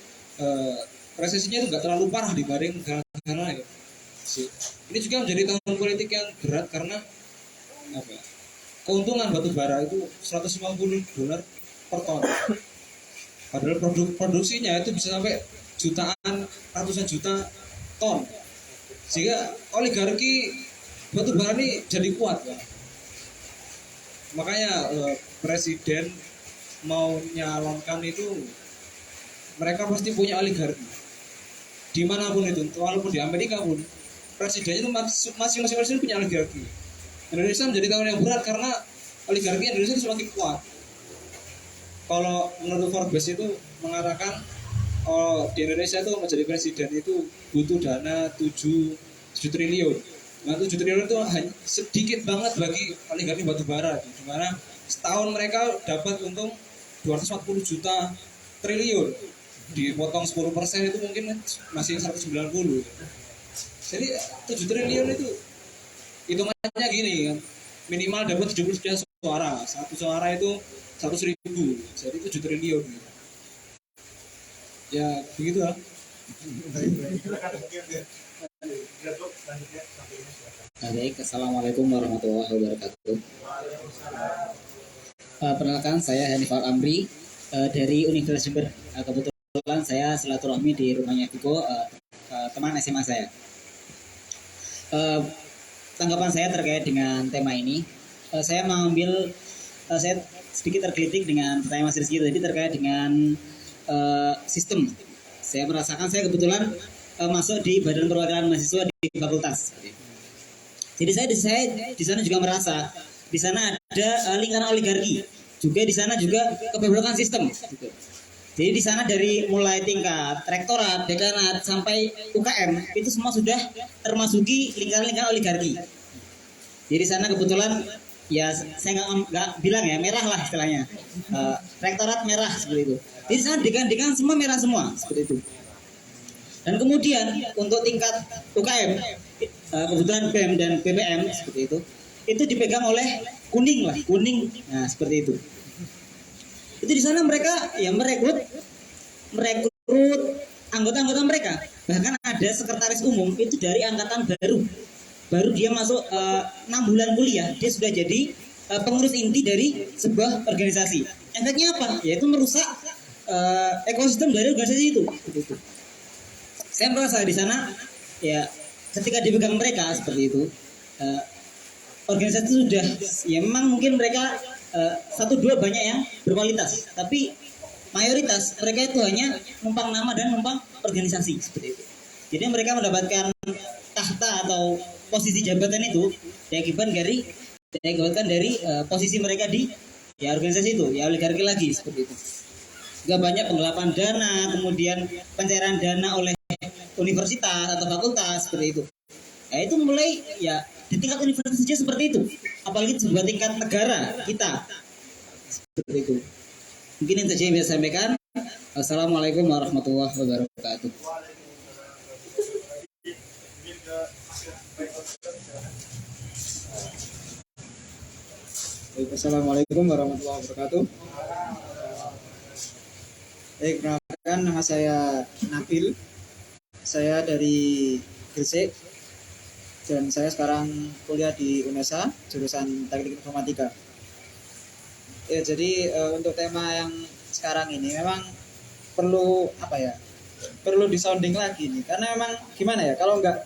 resesinya itu nggak terlalu parah dibanding negara-negara lain. Ini juga menjadi tahun politik yang berat karena keuntungan batubara itu $150 per ton, padahal produksinya itu bisa sampai ratusan juta ton, sehingga oligarki batubara ini jadi kuat ya. Makanya presiden mau nyalonkan itu, mereka pasti punya oligarki dimanapun itu, walaupun di Amerika pun presidennya itu masing-masing punya oligarki. Indonesia menjadi tahun yang berat karena oligarki Indonesia itu semakin kuat. Kalau menurut Forbes itu mengatakan di Indonesia itu menjadi presiden itu butuh dana 7 triliun. Nah 7 triliun itu hanya sedikit banget bagi oligarki batubara, di mana setahun mereka dapat untung 240 juta triliun, dipotong 10% itu mungkin masih 190. Jadi 7 triliun itu hitungannya gini kan, minimal dapat 70 suara, satu suara itu 100.000, jadi 7 triliun. Ya begitu lah. Baik, assalamualaikum warahmatullahi wabarakatuh. Perkenalkan, saya Hanifal Amri dari Universitas Jember. Kebetulan saya silaturahmi di rumahnya Viko, teman SMA saya. Tanggapan saya terkait dengan tema ini, saya sedikit tergelitik dengan pertanyaan Mas Rizky tadi terkait dengan sistem. Saya merasakan, saya kebetulan masuk di badan perwakilan mahasiswa di fakultas. Jadi saya di sana juga merasa di sana ada lingkaran oligarki, juga di sana juga kebebrokan sistem. Gitu. Jadi di sana dari mulai tingkat rektorat, dekanat sampai UKM itu semua sudah termasuki lingkaran-lingkaran oligarki. Jadi di sana kebetulan ya saya nggak bilang ya merah lah istilahnya, rektorat merah seperti itu. Jadi di sana dekan-dekan semua merah semua seperti itu. Dan kemudian untuk tingkat UKM kebetulan BEM dan BPM seperti itu dipegang oleh kuning, nah seperti itu. Itu di sana mereka ya merekrut anggota-anggota mereka. Bahkan ada sekretaris umum itu dari angkatan baru dia masuk 6 bulan kuliah dia sudah jadi pengurus inti dari sebuah organisasi. Efeknya apa? Yaitu merusak ekosistem dari organisasi itu. Saya merasa di sana ya ketika dipegang mereka seperti itu, organisasi itu sudah ya memang mungkin mereka 1-2 banyak yang berkualitas, tapi mayoritas mereka itu hanya numpang nama dan numpang organisasi seperti itu. Jadi mereka mendapatkan tahta atau posisi jabatan itu diakibatkan dari posisi mereka di ya organisasi itu, ya oligarki lagi seperti itu. Juga banyak penggelapan dana, kemudian pencairan dana oleh universitas atau fakultas seperti itu. Ya itu mulai ya di tingkat universitas saja seperti itu, apalagi sebuah tingkat negara kita seperti itu. Mungkin itu saja yang bisa saya sampaikan. Assalamualaikum warahmatullahi wabarakatuh. Assalamualaikum warahmatullahi wabarakatuh. Perkenalkan, nama saya Nabil. Saya dari Gresik dan saya sekarang kuliah di UNESA jurusan Teknik Informatika. Ya, jadi untuk tema yang sekarang ini memang perlu perlu disounding lagi nih, karena memang gimana ya, kalau nggak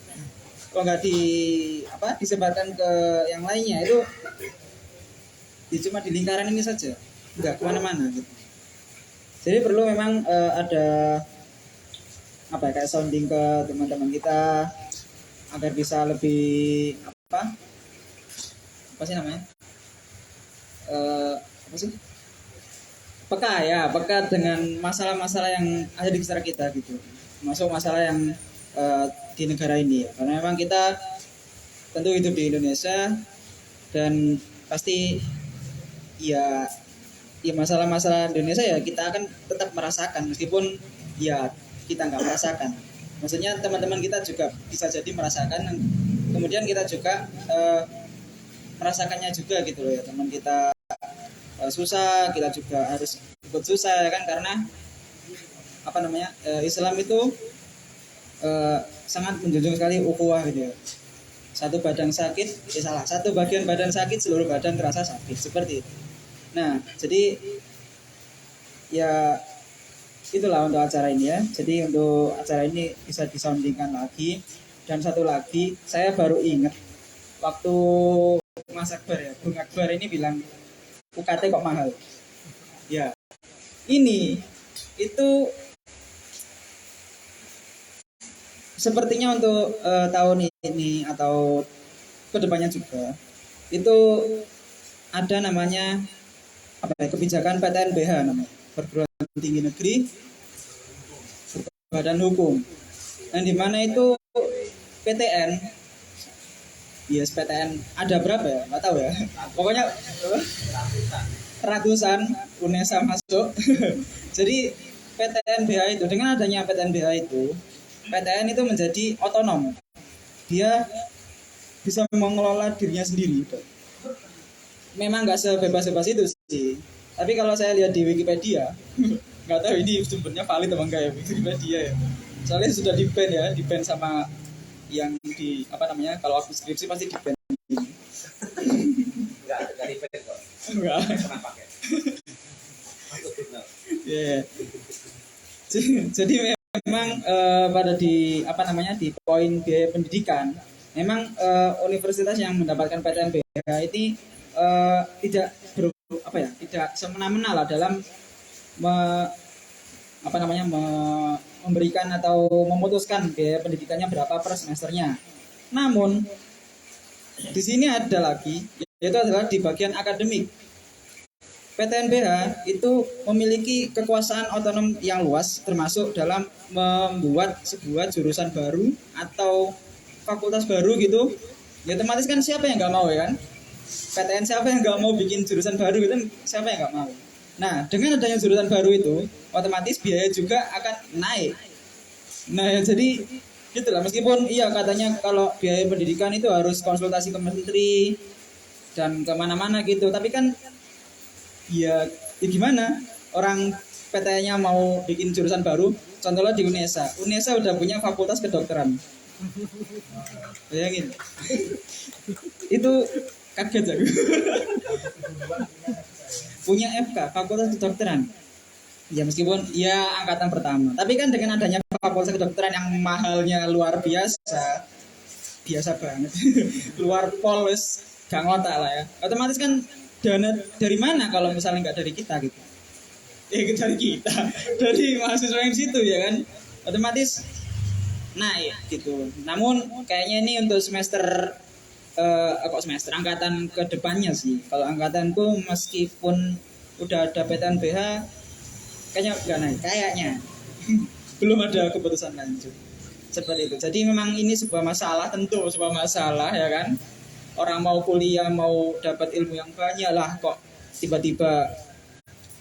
disebarkan ke yang lainnya itu cuma di lingkaran ini saja, nggak kemana-mana gitu. Jadi perlu memang ada kayak sounding ke teman-teman kita agar bisa lebih peka dengan masalah-masalah yang ada di sekitar kita gitu, masuk masalah yang di negara ini ya. Karena memang kita tentu hidup di Indonesia dan pasti ya masalah-masalah Indonesia ya kita akan tetap merasakan meskipun ya kita nggak merasakan. Maksudnya teman-teman kita juga bisa jadi merasakan, kemudian kita juga merasakannya juga gitu loh ya. Teman kita susah, kita juga harus ikut susah ya kan, karena Islam itu sangat menjunjung sekali ukhuwah gitu ya. Satu bagian badan sakit, seluruh badan terasa sakit, seperti itu. Nah, jadi ya itulah untuk acara ini ya. Jadi untuk acara ini bisa disoundingkan lagi. Dan satu lagi, saya baru ingat waktu Mas Akbar ya, Bung Akbar ini bilang UKT kok mahal. Ya, ini itu sepertinya untuk tahun ini atau kedepannya juga itu ada namanya kebijakan PTNBH namanya, perguruan tinggi negeri badan hukum, dan di mana itu PTN ada berapa ya, nggak tahu ya, pokoknya ratusan UNESA masuk. Jadi PTNBH itu, dengan adanya PTNBH itu, PTN itu menjadi otonom, dia bisa mengelola dirinya sendiri. Memang nggak sebebas-bebas itu sih, tapi kalau saya lihat di Wikipedia, nggak tahu ini sumbernya valid atau enggak ya Wikipedia ya, soalnya sudah di ban sama yang di kalau aku skripsi pasti di ban. Nggak di ban kok. Nggak pernah pakai. Yeah. Jadi memang pada di poin biaya pendidikan, memang universitas yang mendapatkan PTNBH ini tidak tidak semena-mena lah dalam memberikan atau memutuskan biaya pendidikannya berapa per semesternya. Namun di sini ada lagi, yaitu adalah di bagian akademik. PTNBH itu memiliki kekuasaan otonom yang luas, termasuk dalam membuat sebuah jurusan baru atau fakultas baru gitu. Ya otomatis kan siapa yang nggak mau ya kan? PTN siapa yang nggak mau bikin jurusan baru gitu? Siapa yang nggak mau? Nah, dengan adanya jurusan baru itu, otomatis biaya juga akan naik. Nah, ya jadi gitulah. Meskipun iya katanya kalau biaya pendidikan itu harus konsultasi ke menteri dan kemana-mana gitu, tapi kan ya gimana? Orang PTN-nya mau bikin jurusan baru, contohnya di UNESA. UNESA udah punya fakultas kedokteran. Bayangin. Itu kaget aku. Punya FK, fakultas kedokteran. Ya meskipun ya angkatan pertama, tapi kan dengan adanya fakultas kedokteran yang mahalnya luar biasa, biasa banget, luar polos, gak ngotak lah ya. Otomatis kan dana dari mana kalau misalnya nggak dari kita gitu? Dari kita, dari mahasiswa yang situ ya kan, otomatis naik gitu. Namun kayaknya ini untuk semester angkatan kedepannya sih. Kalau angkatanku meskipun udah ada PTNBH kayaknya nggak naik, kayaknya belum ada keputusan lanjut seperti itu. Jadi memang ini sebuah masalah, tentu sebuah masalah ya kan. Orang mau kuliah, mau dapat ilmu yang banyak lah, kok tiba-tiba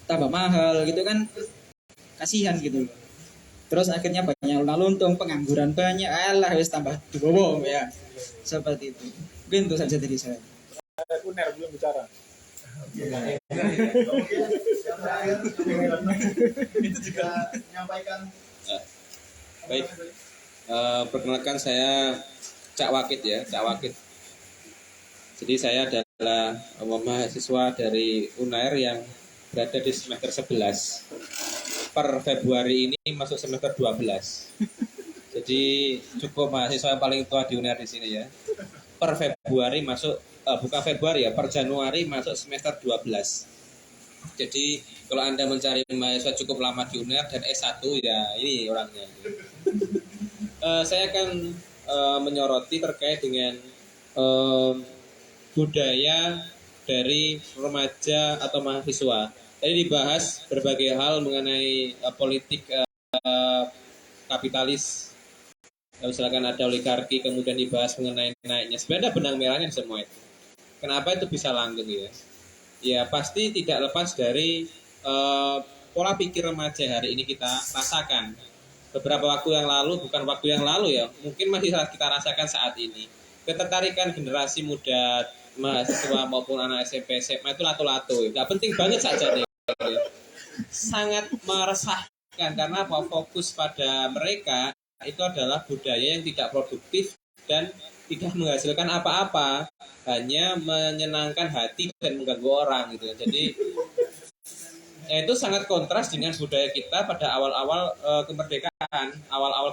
tambah mahal gitu kan, kasihan gitu. Terus akhirnya banyak luntung, pengangguran banyak, alah wis tambah dibobo ya. Seperti itu. Mungkin itu saja dari saya. Uner belum bicara. Itu juga menyampaikan. Baik, perkenalkan saya Cak Wakid ya, Cak Wakid. Jadi saya adalah mahasiswa dari UNAIR yang berada di semester 11. Per Februari ini masuk semester 12. Jadi cukup mahasiswa yang paling tua di UNAIR di sini ya. Per Februari masuk, bukan Februari ya, per Januari masuk semester 12. Jadi kalau Anda mencari mahasiswa cukup lama di UNAIR dan S1 ya ini orangnya. Saya akan menyoroti terkait dengan budaya dari remaja atau mahasiswa. Tadi dibahas berbagai hal mengenai politik kapitalis. Misalkan ada oligarki, kemudian dibahas mengenai naiknya. Sebenarnya benang merahnya semua itu. Kenapa itu bisa langgeng ya? Ya pasti tidak lepas dari pola pikir remaja hari ini kita rasakan. Beberapa waktu yang lalu, bukan waktu yang lalu ya, mungkin masih kita rasakan saat ini. Ketertarikan generasi muda, mahasiswa maupun anak SMP, SMA itu lato-lato. Gak penting banget saja nih. Sangat meresahkan karena apa? Fokus pada mereka itu adalah budaya yang tidak produktif dan tidak menghasilkan apa-apa, hanya menyenangkan hati dan mengganggu orang gitu. Jadi itu sangat kontras dengan budaya kita pada awal-awal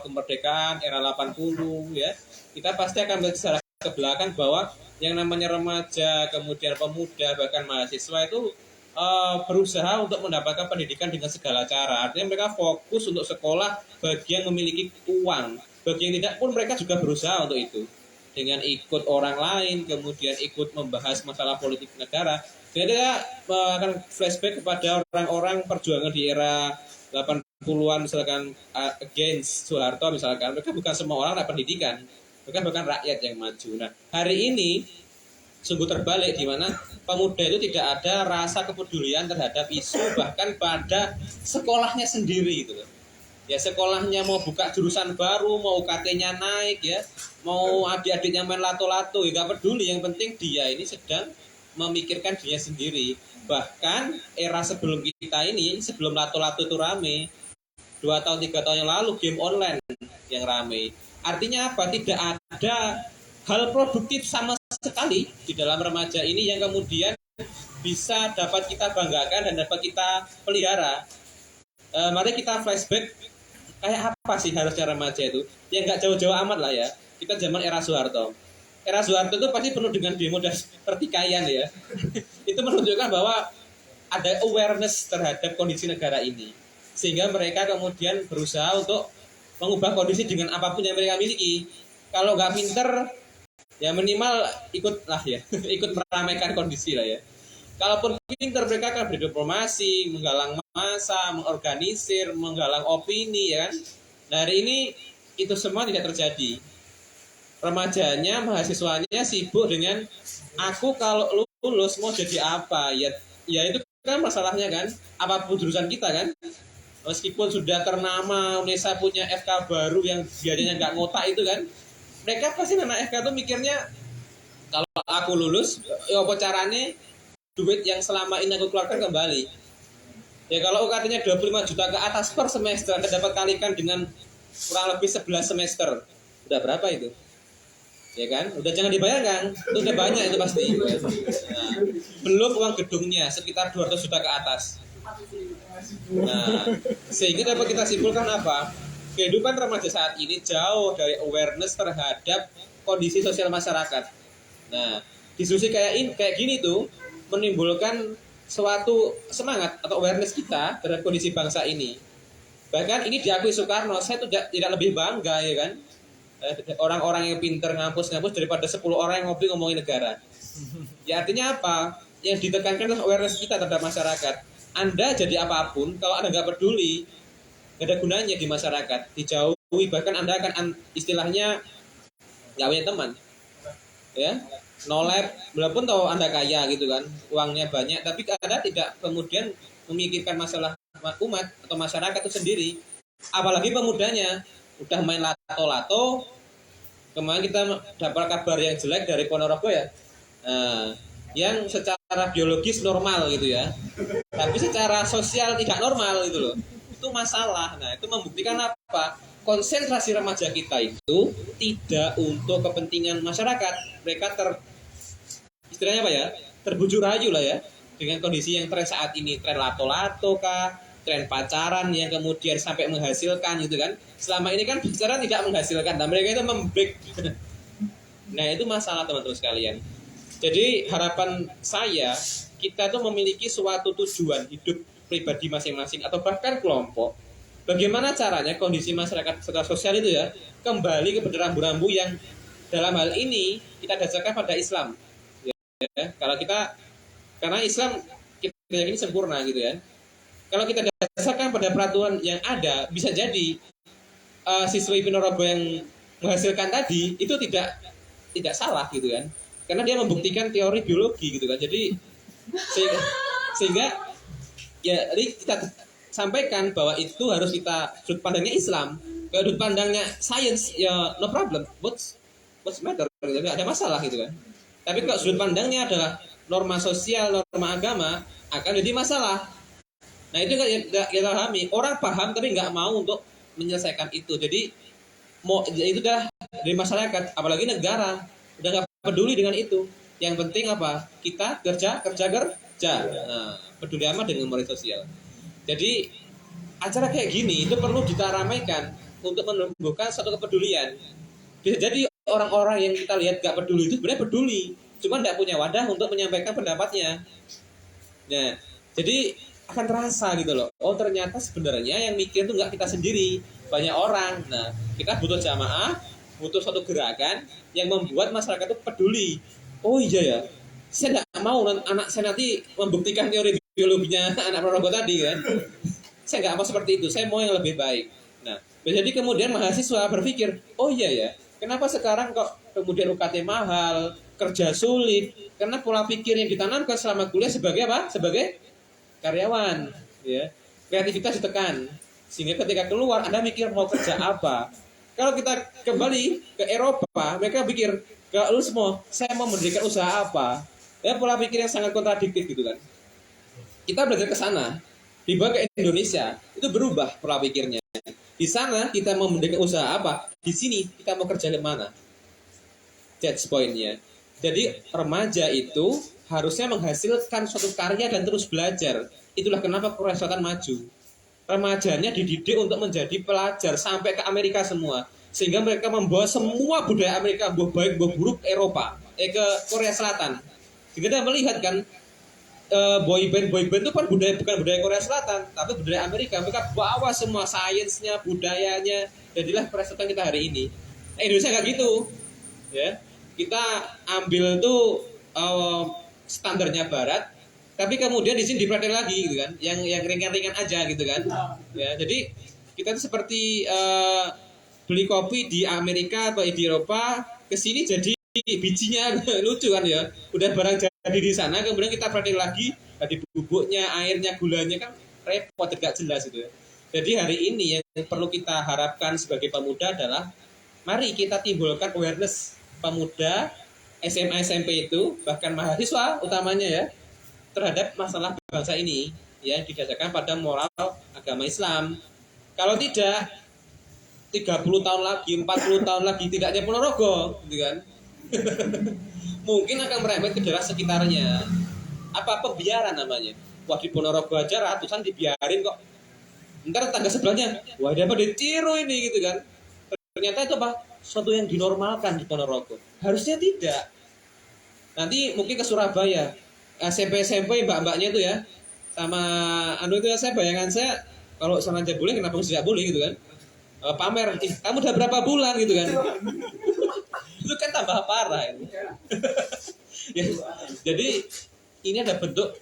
kemerdekaan era 80 ya. Kita pasti akan melihat secara ke belakang bahwa yang namanya remaja, kemudian pemuda, bahkan mahasiswa itu berusaha untuk mendapatkan pendidikan dengan segala cara. Artinya mereka fokus untuk sekolah bagi yang memiliki uang, bagi yang tidak pun mereka juga berusaha untuk itu. Dengan ikut orang lain, kemudian ikut membahas masalah politik negara. Jadi kita akan flashback kepada orang-orang perjuangan di era 80-an misalkan against Soeharto misalkan. Mereka bukan semua orang dapat pendidikan. Mereka bukan rakyat yang maju. Nah, hari ini sungguh terbalik di mana pemuda itu tidak ada rasa kepedulian terhadap isu bahkan pada sekolahnya sendiri gitu loh. Ya sekolahnya mau buka jurusan baru, mau UKT-nya naik ya, mau adik-adiknya main lato-lato, ya gak peduli, yang penting dia ini sedang memikirkan dirinya sendiri. Bahkan era sebelum kita ini, sebelum lato-lato itu rame, 2 tahun 3 tahun yang lalu game online yang rame. Artinya apa? Tidak ada hal produktif sama sekali di dalam remaja ini yang kemudian bisa dapat kita banggakan dan dapat kita pelihara. Mari kita flashback kayak apa sih harusnya remaja itu? Ya nggak jauh-jauh amat lah ya. Kita zaman era Soeharto. Era Soeharto itu pasti penuh dengan demo dan pertikaian ya. Itu menunjukkan bahwa ada awareness terhadap kondisi negara ini. sehingga mereka kemudian berusaha untuk mengubah kondisi dengan apapun yang mereka miliki. Kalau nggak pinter, ya minimal ikutlah ya, ikut meramaikan kondisi lah ya. Kalaupun pinter, mereka akan berdiplomasi, menggalang massa, mengorganisir, menggalang opini, ya kan. Nah, hari ini itu semua tidak terjadi. Remajanya, mahasiswanya sibuk dengan aku kalau lulus mau jadi apa? Ya itu kan masalahnya kan. Apapun jurusan kita kan. Meskipun sudah ternama, UNESA punya FK baru yang biayanya nggak ngotak itu kan. Mereka pasti anak FK itu mikirnya kalau aku lulus, ya apa caranya duit yang selama ini aku keluarkan kembali. Ya kalau UKT-nya 25 juta ke atas per semester, Anda dapat kalikan dengan kurang lebih 11 semester. Udah berapa itu? Ya kan? Udah jangan dibayangkan. Itu udah banyak itu pasti. Nah, belum uang gedungnya sekitar 200 juta ke atas. Nah, sehingga dapat kita simpulkan apa? Kehidupan remaja saat ini jauh dari awareness terhadap kondisi sosial masyarakat. Nah, diskusi kayak gini tuh menimbulkan suatu semangat atau awareness kita terhadap kondisi bangsa ini. Bahkan ini diakui Soekarno, saya tuh tidak lebih bangga ya kan. Orang-orang yang pinter ngampus daripada 10 orang yang ngomongin negara. Ya artinya apa? Yang ditekankan adalah awareness kita terhadap masyarakat. Anda jadi apapun, kalau Anda nggak peduli, nggak ada gunanya di masyarakat. Dijauhi, bahkan Anda akan istilahnya nggak punya teman. Ya, nolep, walaupun tahu Anda kaya gitu kan, uangnya banyak, tapi Anda tidak kemudian memikirkan masalah umat atau masyarakat itu sendiri. Apalagi pemudanya udah main lato-lato. Kemarin kita dapat kabar yang jelek dari Ponorogo ya, yang secara biologis normal gitu ya, tapi secara sosial tidak normal gitu loh. Itu masalah. Nah, itu membuktikan apa? Konsentrasi remaja kita itu tidak untuk kepentingan masyarakat. Mereka istilahnya apa ya? Terbujur rayu lah ya dengan kondisi yang tren saat ini, tren lato-lato kah, tren pacaran yang kemudian sampai menghasilkan gitu kan. Selama ini kan pacaran tidak menghasilkan, dan mereka itu membreak. Nah, itu masalah teman-teman sekalian. Jadi harapan saya, kita tuh memiliki suatu tujuan hidup pribadi masing-masing atau bahkan kelompok. Bagaimana caranya kondisi masyarakat secara sosial itu ya kembali ke rambu-rambu yang dalam hal ini kita dasarkan pada Islam. Ya, karena Islam kita yakini sempurna gitu ya. Kalau kita dasarkan pada peraturan yang ada, bisa jadi siswi Ponorogo yang menghasilkan tadi itu tidak salah gitu kan. Karena dia membuktikan teori biologi gitu kan. Jadi sehingga ya kita sampaikan bahwa itu harus kita sudut pandangnya Islam, kalau sudut pandangnya sains ya no problem, what's matter, gitu. Nggak ada masalah gitu kan. Tapi kalau sudut pandangnya adalah norma sosial, norma agama, akan jadi masalah. Nah itu nggak kita pahami. Orang paham tapi nggak mau untuk menyelesaikan itu. Jadi itu dah dari masyarakat, apalagi negara udah nggak peduli dengan itu. Yang penting apa? Kita kerja. Nah, peduli amat dengan moral sosial. Jadi acara kayak gini itu perlu ditaramaikan untuk menumbuhkan suatu kepedulian. Bisa jadi orang-orang yang kita lihat gak peduli itu sebenarnya peduli, cuma tidak punya wadah untuk menyampaikan pendapatnya. Nah, jadi akan terasa gitu loh. Oh ternyata sebenarnya yang mikir itu nggak kita sendiri, banyak orang. Nah, kita butuh jamaah, butuh suatu gerakan yang membuat masyarakat itu peduli. Oh iya ya, saya nggak mau anak saya nanti membuktikan teori biologinya anak Ponorogo tadi kan. Saya nggak mau seperti itu, saya mau yang lebih baik. Nah, jadi kemudian mahasiswa berpikir, oh iya ya, kenapa sekarang kok kemudian UKT mahal, kerja sulit? Karena pola pikir yang ditanamkan selama kuliah sebagai apa? Sebagai karyawan, ya. Kreativitas ditekan, sehingga ketika keluar Anda mikir mau kerja apa. Kalau kita kembali ke Eropa, mereka pikir, kalau lu semua, saya mau mendirikan usaha apa? Ya pola pikir yang sangat kontradiktif gitu kan. Kita belajar ke sana, dibawa ke Indonesia, itu berubah pola pikirnya. Di sana kita mau mendirikan usaha apa? Di sini kita mau kerja di mana? That's pointnya. Jadi remaja itu harusnya menghasilkan suatu karya dan terus belajar. Itulah kenapa Korea Selatan maju. Remajanya dididik untuk menjadi pelajar sampai ke Amerika semua, sehingga mereka membawa semua budaya Amerika, baik buruk ke Eropa, ke Korea Selatan. Sehingga kita melihat kan boyband itu kan bukan budaya Korea Selatan, tapi budaya Amerika. Mereka bawa semua sainsnya, budayanya, jadilah perasaan kita hari ini. Indonesia nggak gitu, ya. Kita ambil tuh standarnya Barat, tapi kemudian di sini dipraktek lagi, gitu kan? Yang ringan-ringan aja, gitu kan? Ya, jadi kita tuh seperti beli kopi di Amerika atau di Eropa, ke sini jadi bijinya lucu kan ya, udah barang jadi di sana, kemudian kita praktek lagi, tadi bubuknya, airnya, gulanya kan repot, tidak jelas itu. Jadi hari ini yang perlu kita harapkan sebagai pemuda adalah mari kita timbulkan awareness pemuda SMA SMP itu, bahkan mahasiswa utamanya ya, terhadap masalah bangsa ini ya, didasarkan pada moral agama Islam. Kalau tidak 30 tahun lagi, 40 tahun lagi tidaknya Ponorogo, gitu kan? Mungkin akan merembet ke daerah sekitarnya. Apa pembiaran namanya? Wah, di Ponorogo aja ratusan dibiarin kok. Ntar tetangga sebelahnya, wah dia apa ditiru ini, gitu kan? Ternyata itu apa? Suatu yang dinormalkan di Ponorogo. Harusnya tidak. Nanti mungkin ke Surabaya, SMP mbak-mbaknya itu ya, sama itu ya, saya bayangan saya kalau sama aja boleh, kenapa tidak boleh, gitu kan? Pamer, kamu udah berapa bulan, gitu kan? Itu kan tambah parah ini. Ya, jadi ini ada bentuk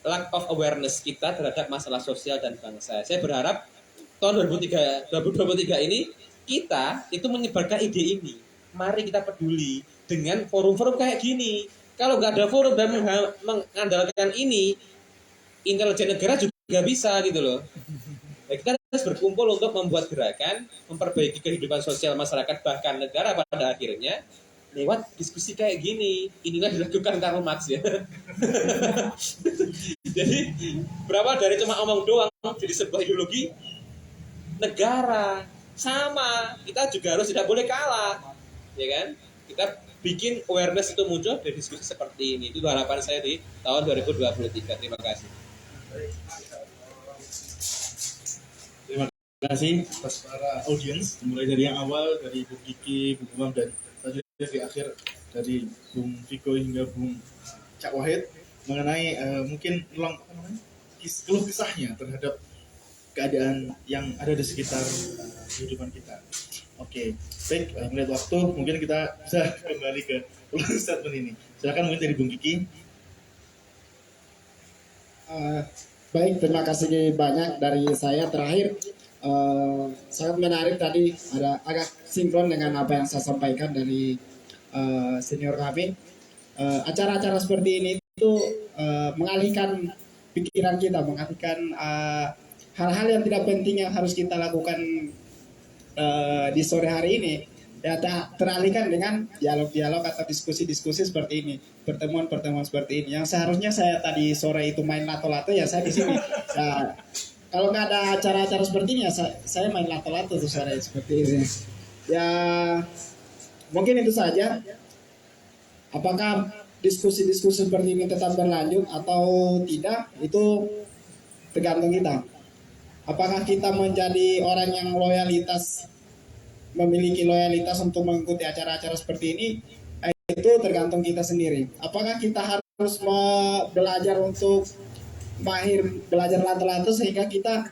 lack of awareness kita terhadap masalah sosial dan bangsa. Saya berharap tahun 2023 ini kita itu menyebarkan ide ini. Mari kita peduli dengan forum-forum kayak gini. Kalau nggak ada forum dan mengandalkan ini, intelijen negara juga bisa, gitu loh. Nah, kita harus berkumpul untuk membuat gerakan, memperbaiki kehidupan sosial masyarakat, bahkan negara pada akhirnya lewat diskusi kayak gini. Inilah dilakukan Karl Marx ya. Jadi berapa dari cuma omong doang jadi sebuah ideologi negara. Sama, kita juga harus tidak boleh kalah, ya kan? Kita bikin awareness itu muncul dari diskusi seperti ini. Itu harapan saya di tahun 2023. Terima kasih. Terima kasih atas para audiens, mulai dari yang awal dari Bung Kiki, Bung Umam, dan selanjutnya di akhir dari Bung Viko hingga Bung Cak Wahid mengenai mungkin keluh kisahnya terhadap keadaan yang ada di sekitar kehidupan kita. Oke, baik, melihat waktu mungkin kita bisa kembali ke statement ini. Silakan mungkin dari Bung Kiki. Baik, terima kasih banyak dari saya. Terakhir, sangat menarik tadi, ada agak sinkron dengan apa yang saya sampaikan dari senior kami. Acara-acara seperti ini itu mengalihkan pikiran kita, mengalihkan hal-hal yang tidak penting yang harus kita lakukan di sore hari ini. Ya, teralihkan dengan dialog-dialog atau diskusi-diskusi seperti ini, pertemuan-pertemuan seperti ini. Yang seharusnya saya tadi sore itu main lato-lato, ya saya di sini. Nah, kalau nggak ada acara-acara seperti ini, ya saya main lato-lato tuh sore seperti ini. Ya, mungkin itu saja. Apakah diskusi-diskusi seperti ini tetap berlanjut atau tidak, itu tergantung kita. Apakah kita menjadi orang yang memiliki loyalitas untuk mengikuti acara-acara seperti ini, itu tergantung kita sendiri. Apakah kita harus belajar untuk belajar lato-lato sehingga kita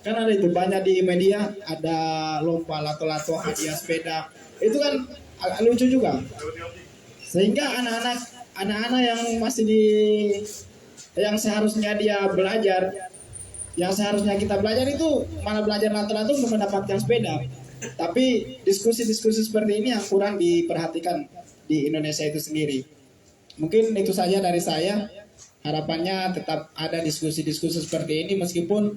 kan ada itu banyak di media, ada lomba lato-lato, hadiah sepeda, itu kan agak lucu juga, sehingga anak-anak yang masih yang seharusnya dia belajar, yang seharusnya kita belajar itu malah belajar lato-lato untuk mendapatkan sepeda. Tapi diskusi-diskusi seperti ini yang kurang diperhatikan di Indonesia itu sendiri. Mungkin itu saja dari saya. Harapannya tetap ada diskusi-diskusi seperti ini meskipun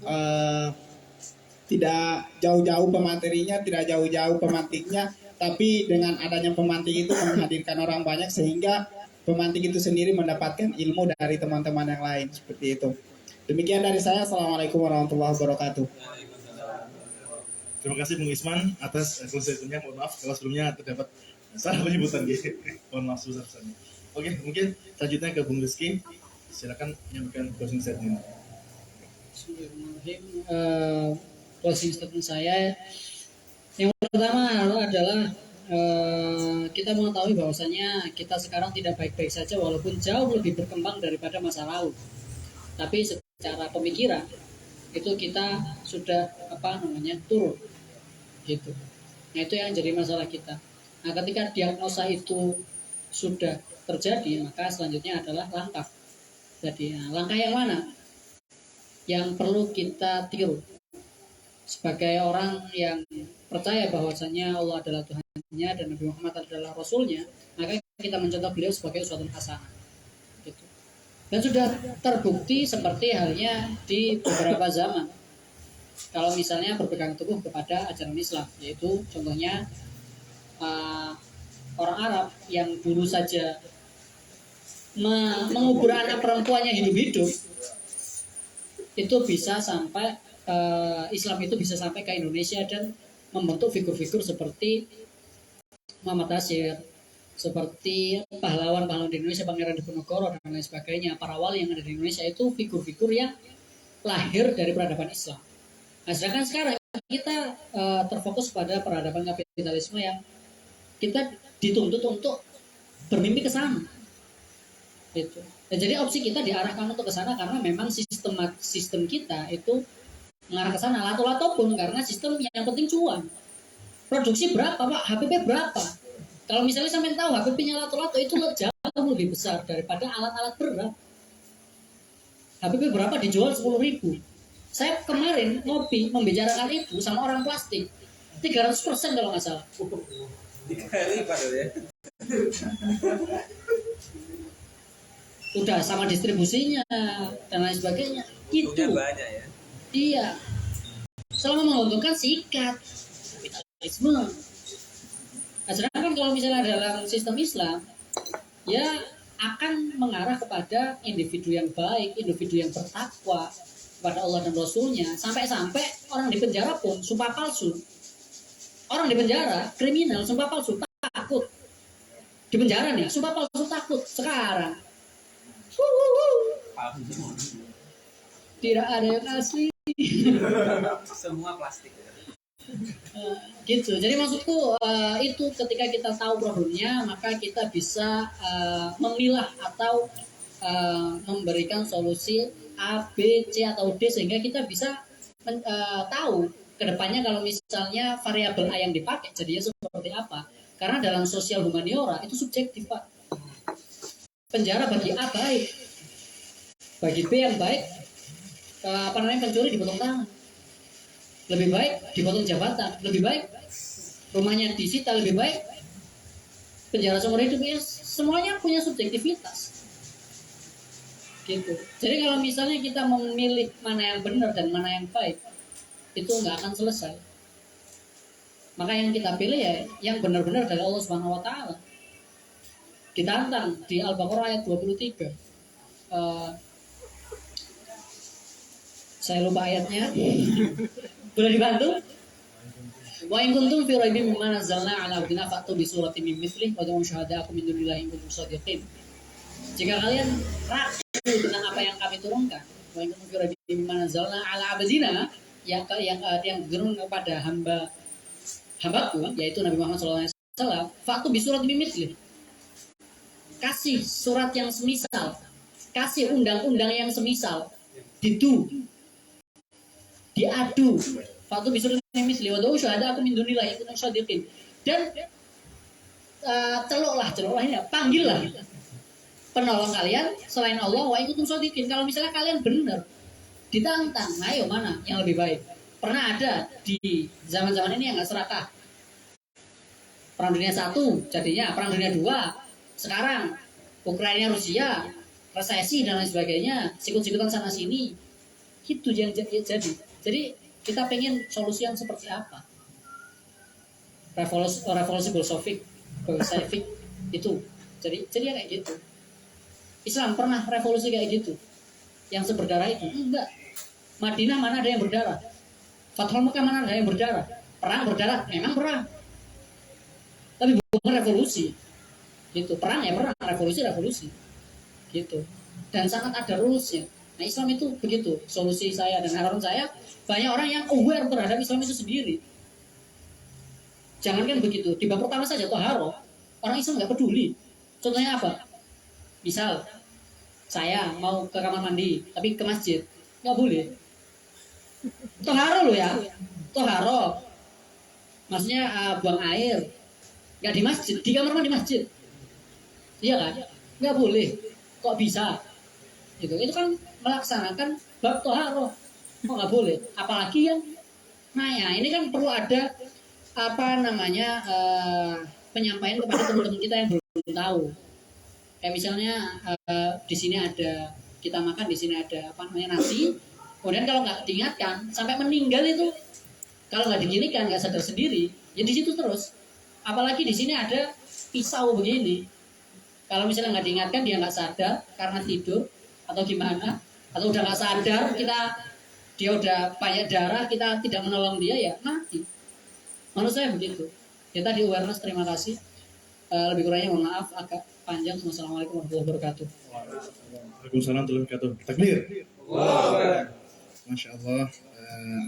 tidak jauh-jauh pematerinya, tidak jauh-jauh pemantiknya, tapi dengan adanya pemantik itu menghadirkan orang banyak sehingga pemantik itu sendiri mendapatkan ilmu dari teman-teman yang lain, seperti itu. Demikian dari saya. Assalamualaikum warahmatullahi wabarakatuh. Terima kasih Bung Isman atas closing statement-nya. Mohon maaf kalau sebelumnya terdapat salah penyebutan gitu. Mohon maaf sebesar-besarnya. Oke, mungkin selanjutnya ke Bung Rizky. Silakan menyampaikan closing statement. Closing statement saya yang pertama adalah kita mengetahui bahwasanya kita sekarang tidak baik-baik saja walaupun jauh lebih berkembang daripada masa lalu. Tapi secara pemikiran itu kita sudah turun gitu. Nah itu yang jadi masalah kita. Nah ketika diagnosa itu sudah terjadi, maka selanjutnya adalah langkah. Jadi langkah yang mana yang perlu kita tiru sebagai orang yang percaya bahwasanya Allah adalah Tuhannya dan Nabi Muhammad adalah Rasulnya, maka kita mencontoh beliau sebagai uswatun hasanah gitu. Dan sudah terbukti seperti halnya di beberapa zaman kalau misalnya berpegang teguh kepada ajaran Islam, yaitu contohnya orang Arab yang dulu saja mengubur anak perempuannya hidup-hidup, itu bisa sampai Islam itu bisa sampai ke Indonesia dan membentuk figur-figur seperti Muhammad Hasyir, seperti pahlawan-pahlawan di Indonesia, Pangeran Diponegoro dan lain sebagainya. Para wali yang ada di Indonesia itu figur-figur yang lahir dari peradaban Islam. Nah, sedangkan sekarang kita terfokus pada peradaban kapitalisme yang kita dituntut untuk bermimpi ke sana. Gitu. Dan jadi opsi kita diarahkan untuk ke sana karena memang sistem kita itu mengarah ke sana. Lato-lato pun karena sistem yang penting cuan. Produksi berapa Pak? HPP berapa? Kalau misalnya sampai tahu HPP-nya lato-lato itu jauh lebih besar daripada alat-alat berat. HPP berapa dijual 10.000. Saya kemarin ngopi membicarakan itu sama orang plastik 300% kalau nggak salah. 3 kali padahal ya. Udah sama distribusinya dan lain sebagainya. Itu banyak ya. Iya. Selama menguntungkan sikat kapitalisme. Nah, sedangkan kalau misalnya dalam sistem Islam, ya akan mengarah kepada individu yang baik, individu yang bertakwa kepada Allah dan Rasulnya. Sampai-sampai orang di penjara pun sumpah palsu. Orang di penjara, kriminal, sumpah palsu, takut. Di penjara nih, sumpah palsu takut. Sekarang tidak ada yang asli. Semua plastik. Gitu. Jadi maksudku itu ketika kita tahu problemnya, maka kita bisa memilah atau memberikan solusi A, B, C atau D sehingga kita bisa tahu kedepannya kalau misalnya variabel A yang dipakai jadinya seperti apa. Karena dalam sosial humaniora itu subjektif Pak. Penjara bagi A baik, bagi B yang baik pencuri dipotong tangan, lebih baik dipotong jabatan, lebih baik rumahnya disita, lebih baik penjara seumur hidup. Ya semuanya punya subjektivitas gitu. Jadi kalau misalnya kita memilih mana yang benar dan mana yang baik, itu nggak akan selesai. Maka yang kita pilih ya yang benar-benar dari Allah Subhanahu Wa Taala. Ditantang di Al-Baqarah ayat 23. Saya lupa ayatnya. Boleh dibantu? Wa in kuntum fi raibin mimma nazzalna ala abdina fa'tu bi suratin min mithlih wa da'u syuhada'akum min dunillahi in kuntum shadiqin. Jika kalian ragu tentang apa yang kami turunkan, wa in kuntum fi raibin mimma nazzalna ala abdina yang diturunkan kepada hambaku yaitu Nabi Muhammad SAW, fa'tu bi suratin min mithlih. Kasih surat yang semisal, kasih undang-undang yang semisal, diadu, fatu bisurat misli wa da'u syuhada'akum min dunillahi in kuntum shadiqin. Dan celoklah ini, panggillah penolong kalian selain Allah wa in kuntum shadiqin. Kalau misalnya kalian benar, ditantang, ayo mana yang lebih baik. Pernah ada di zaman-zaman ini yang nggak serakah. Perang Dunia 1 jadinya, Perang Dunia 2. Sekarang Ukraina Rusia resesi dan lain sebagainya, sikut-sikutan sana sini, itu yang jadi. Jadi kita pengen solusi yang seperti apa? Revolusi Bolshevik itu. Jadi ya kayak gitu. Islam pernah revolusi kayak gitu, yang seberdarah itu enggak. Madinah mana ada yang berdarah? Fathul Mekah mana ada yang berdarah? Perang berdarah, memang perang, tapi bukan revolusi. Gitu, perang ya perang, revolusi gitu, dan sangat ada rulesnya. Nah Islam itu begitu. Solusi saya dan harapan saya banyak orang yang aware terhadap Islam itu sendiri. Jangankan begitu, di bab pertama saja toharo, orang Islam nggak peduli. Contohnya apa? Misal saya mau ke kamar mandi, tapi ke masjid, nggak boleh. Toharo loh ya, toharo. Maksudnya buang air, nggak di masjid, di kamar mandi masjid. Iya kan? Nggak boleh. Kok bisa? Itu kan melaksanakan bab toharo. Kok nggak boleh? Apalagi yang nanya. Ini kan perlu ada penyampaian kepada teman-teman kita yang belum tahu. Kayak misalnya di sini ada kita makan, di sini ada nasi. Kemudian kalau nggak diingatkan sampai meninggal itu, kalau nggak diginikan nggak sadar sendiri, ya di situ terus. Apalagi di sini ada pisau begini. Kalau misalnya nggak diingatkan dia nggak sadar karena tidur atau gimana, atau udah nggak sadar dia udah banyak darah, kita tidak menolong dia ya mati. Menurut saya begitu. Ya tadi awareness, terima kasih. Lebih kurangnya mohon maaf agak panjang. Wassalamualaikum warahmatullahi wabarakatuh. Waalaikumsalam warahmatullahi wabarakatuh. Takbir. Masya Allah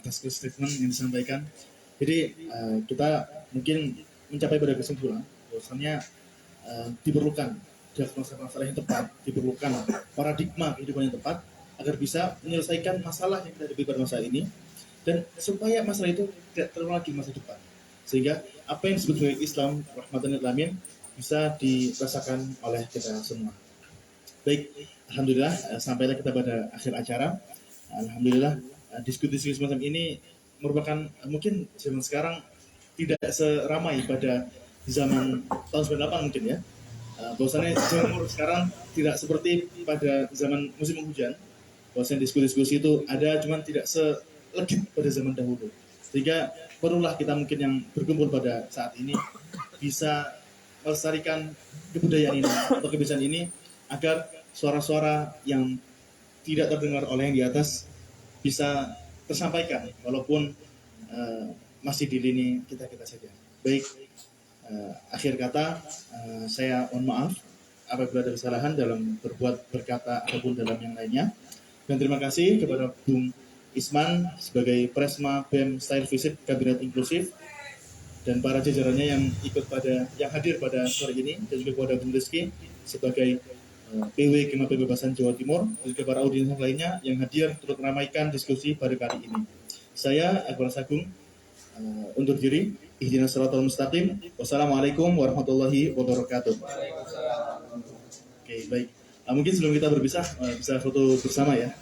atas statement yang disampaikan. Jadi kita mungkin mencapai pada kesimpulan bahwasannya diperlukan diagnosa masalah yang tepat, diperlukan paradigma kehidupan yang tepat agar bisa menyelesaikan masalah yang kita hadapi pada masa ini, dan supaya masalah itu tidak terulang lagi di masa depan, sehingga apa yang disebut sebagai Islam rahmatan lil alamin bisa dirasakan oleh kita semua. Baik, alhamdulillah sampailah kita pada akhir acara. Alhamdulillah diskusi semacam ini merupakan mungkin zaman sekarang tidak seramai pada zaman tahun 98 mungkin ya. Bahwasannya jamur sekarang tidak seperti pada zaman musim hujan. Bahwasannya diskusi itu ada, cuman tidak selegit pada zaman dahulu. Sehingga perlulah kita mungkin yang berkumpul pada saat ini bisa melestarikan kebudayaan ini atau kebiasaan ini agar suara-suara yang tidak terdengar oleh yang di atas bisa tersampaikan walaupun masih di lini kita saja. Baik, akhir kata saya mohon maaf apabila ada kesalahan dalam berbuat, berkata ataupun dalam yang lainnya, dan terima kasih kepada Bung Isman sebagai Presma BEM Style Visit Kabinet Inklusif dan para jajarannya yang hadir pada sore ini, dan juga kepada Bung Rizky sebagai PW Kema Pembebasan Jawa Timur, dan juga para audiens lainnya yang hadir turut meramaikan diskusi pada kali ini. Saya Akbar Sagung undur diri. Ihdinas siratal mustaqim. Wassalamualaikum warahmatullahi wabarakatuh. Oke, baik. Mungkin sebelum kita berpisah bisa foto bersama ya.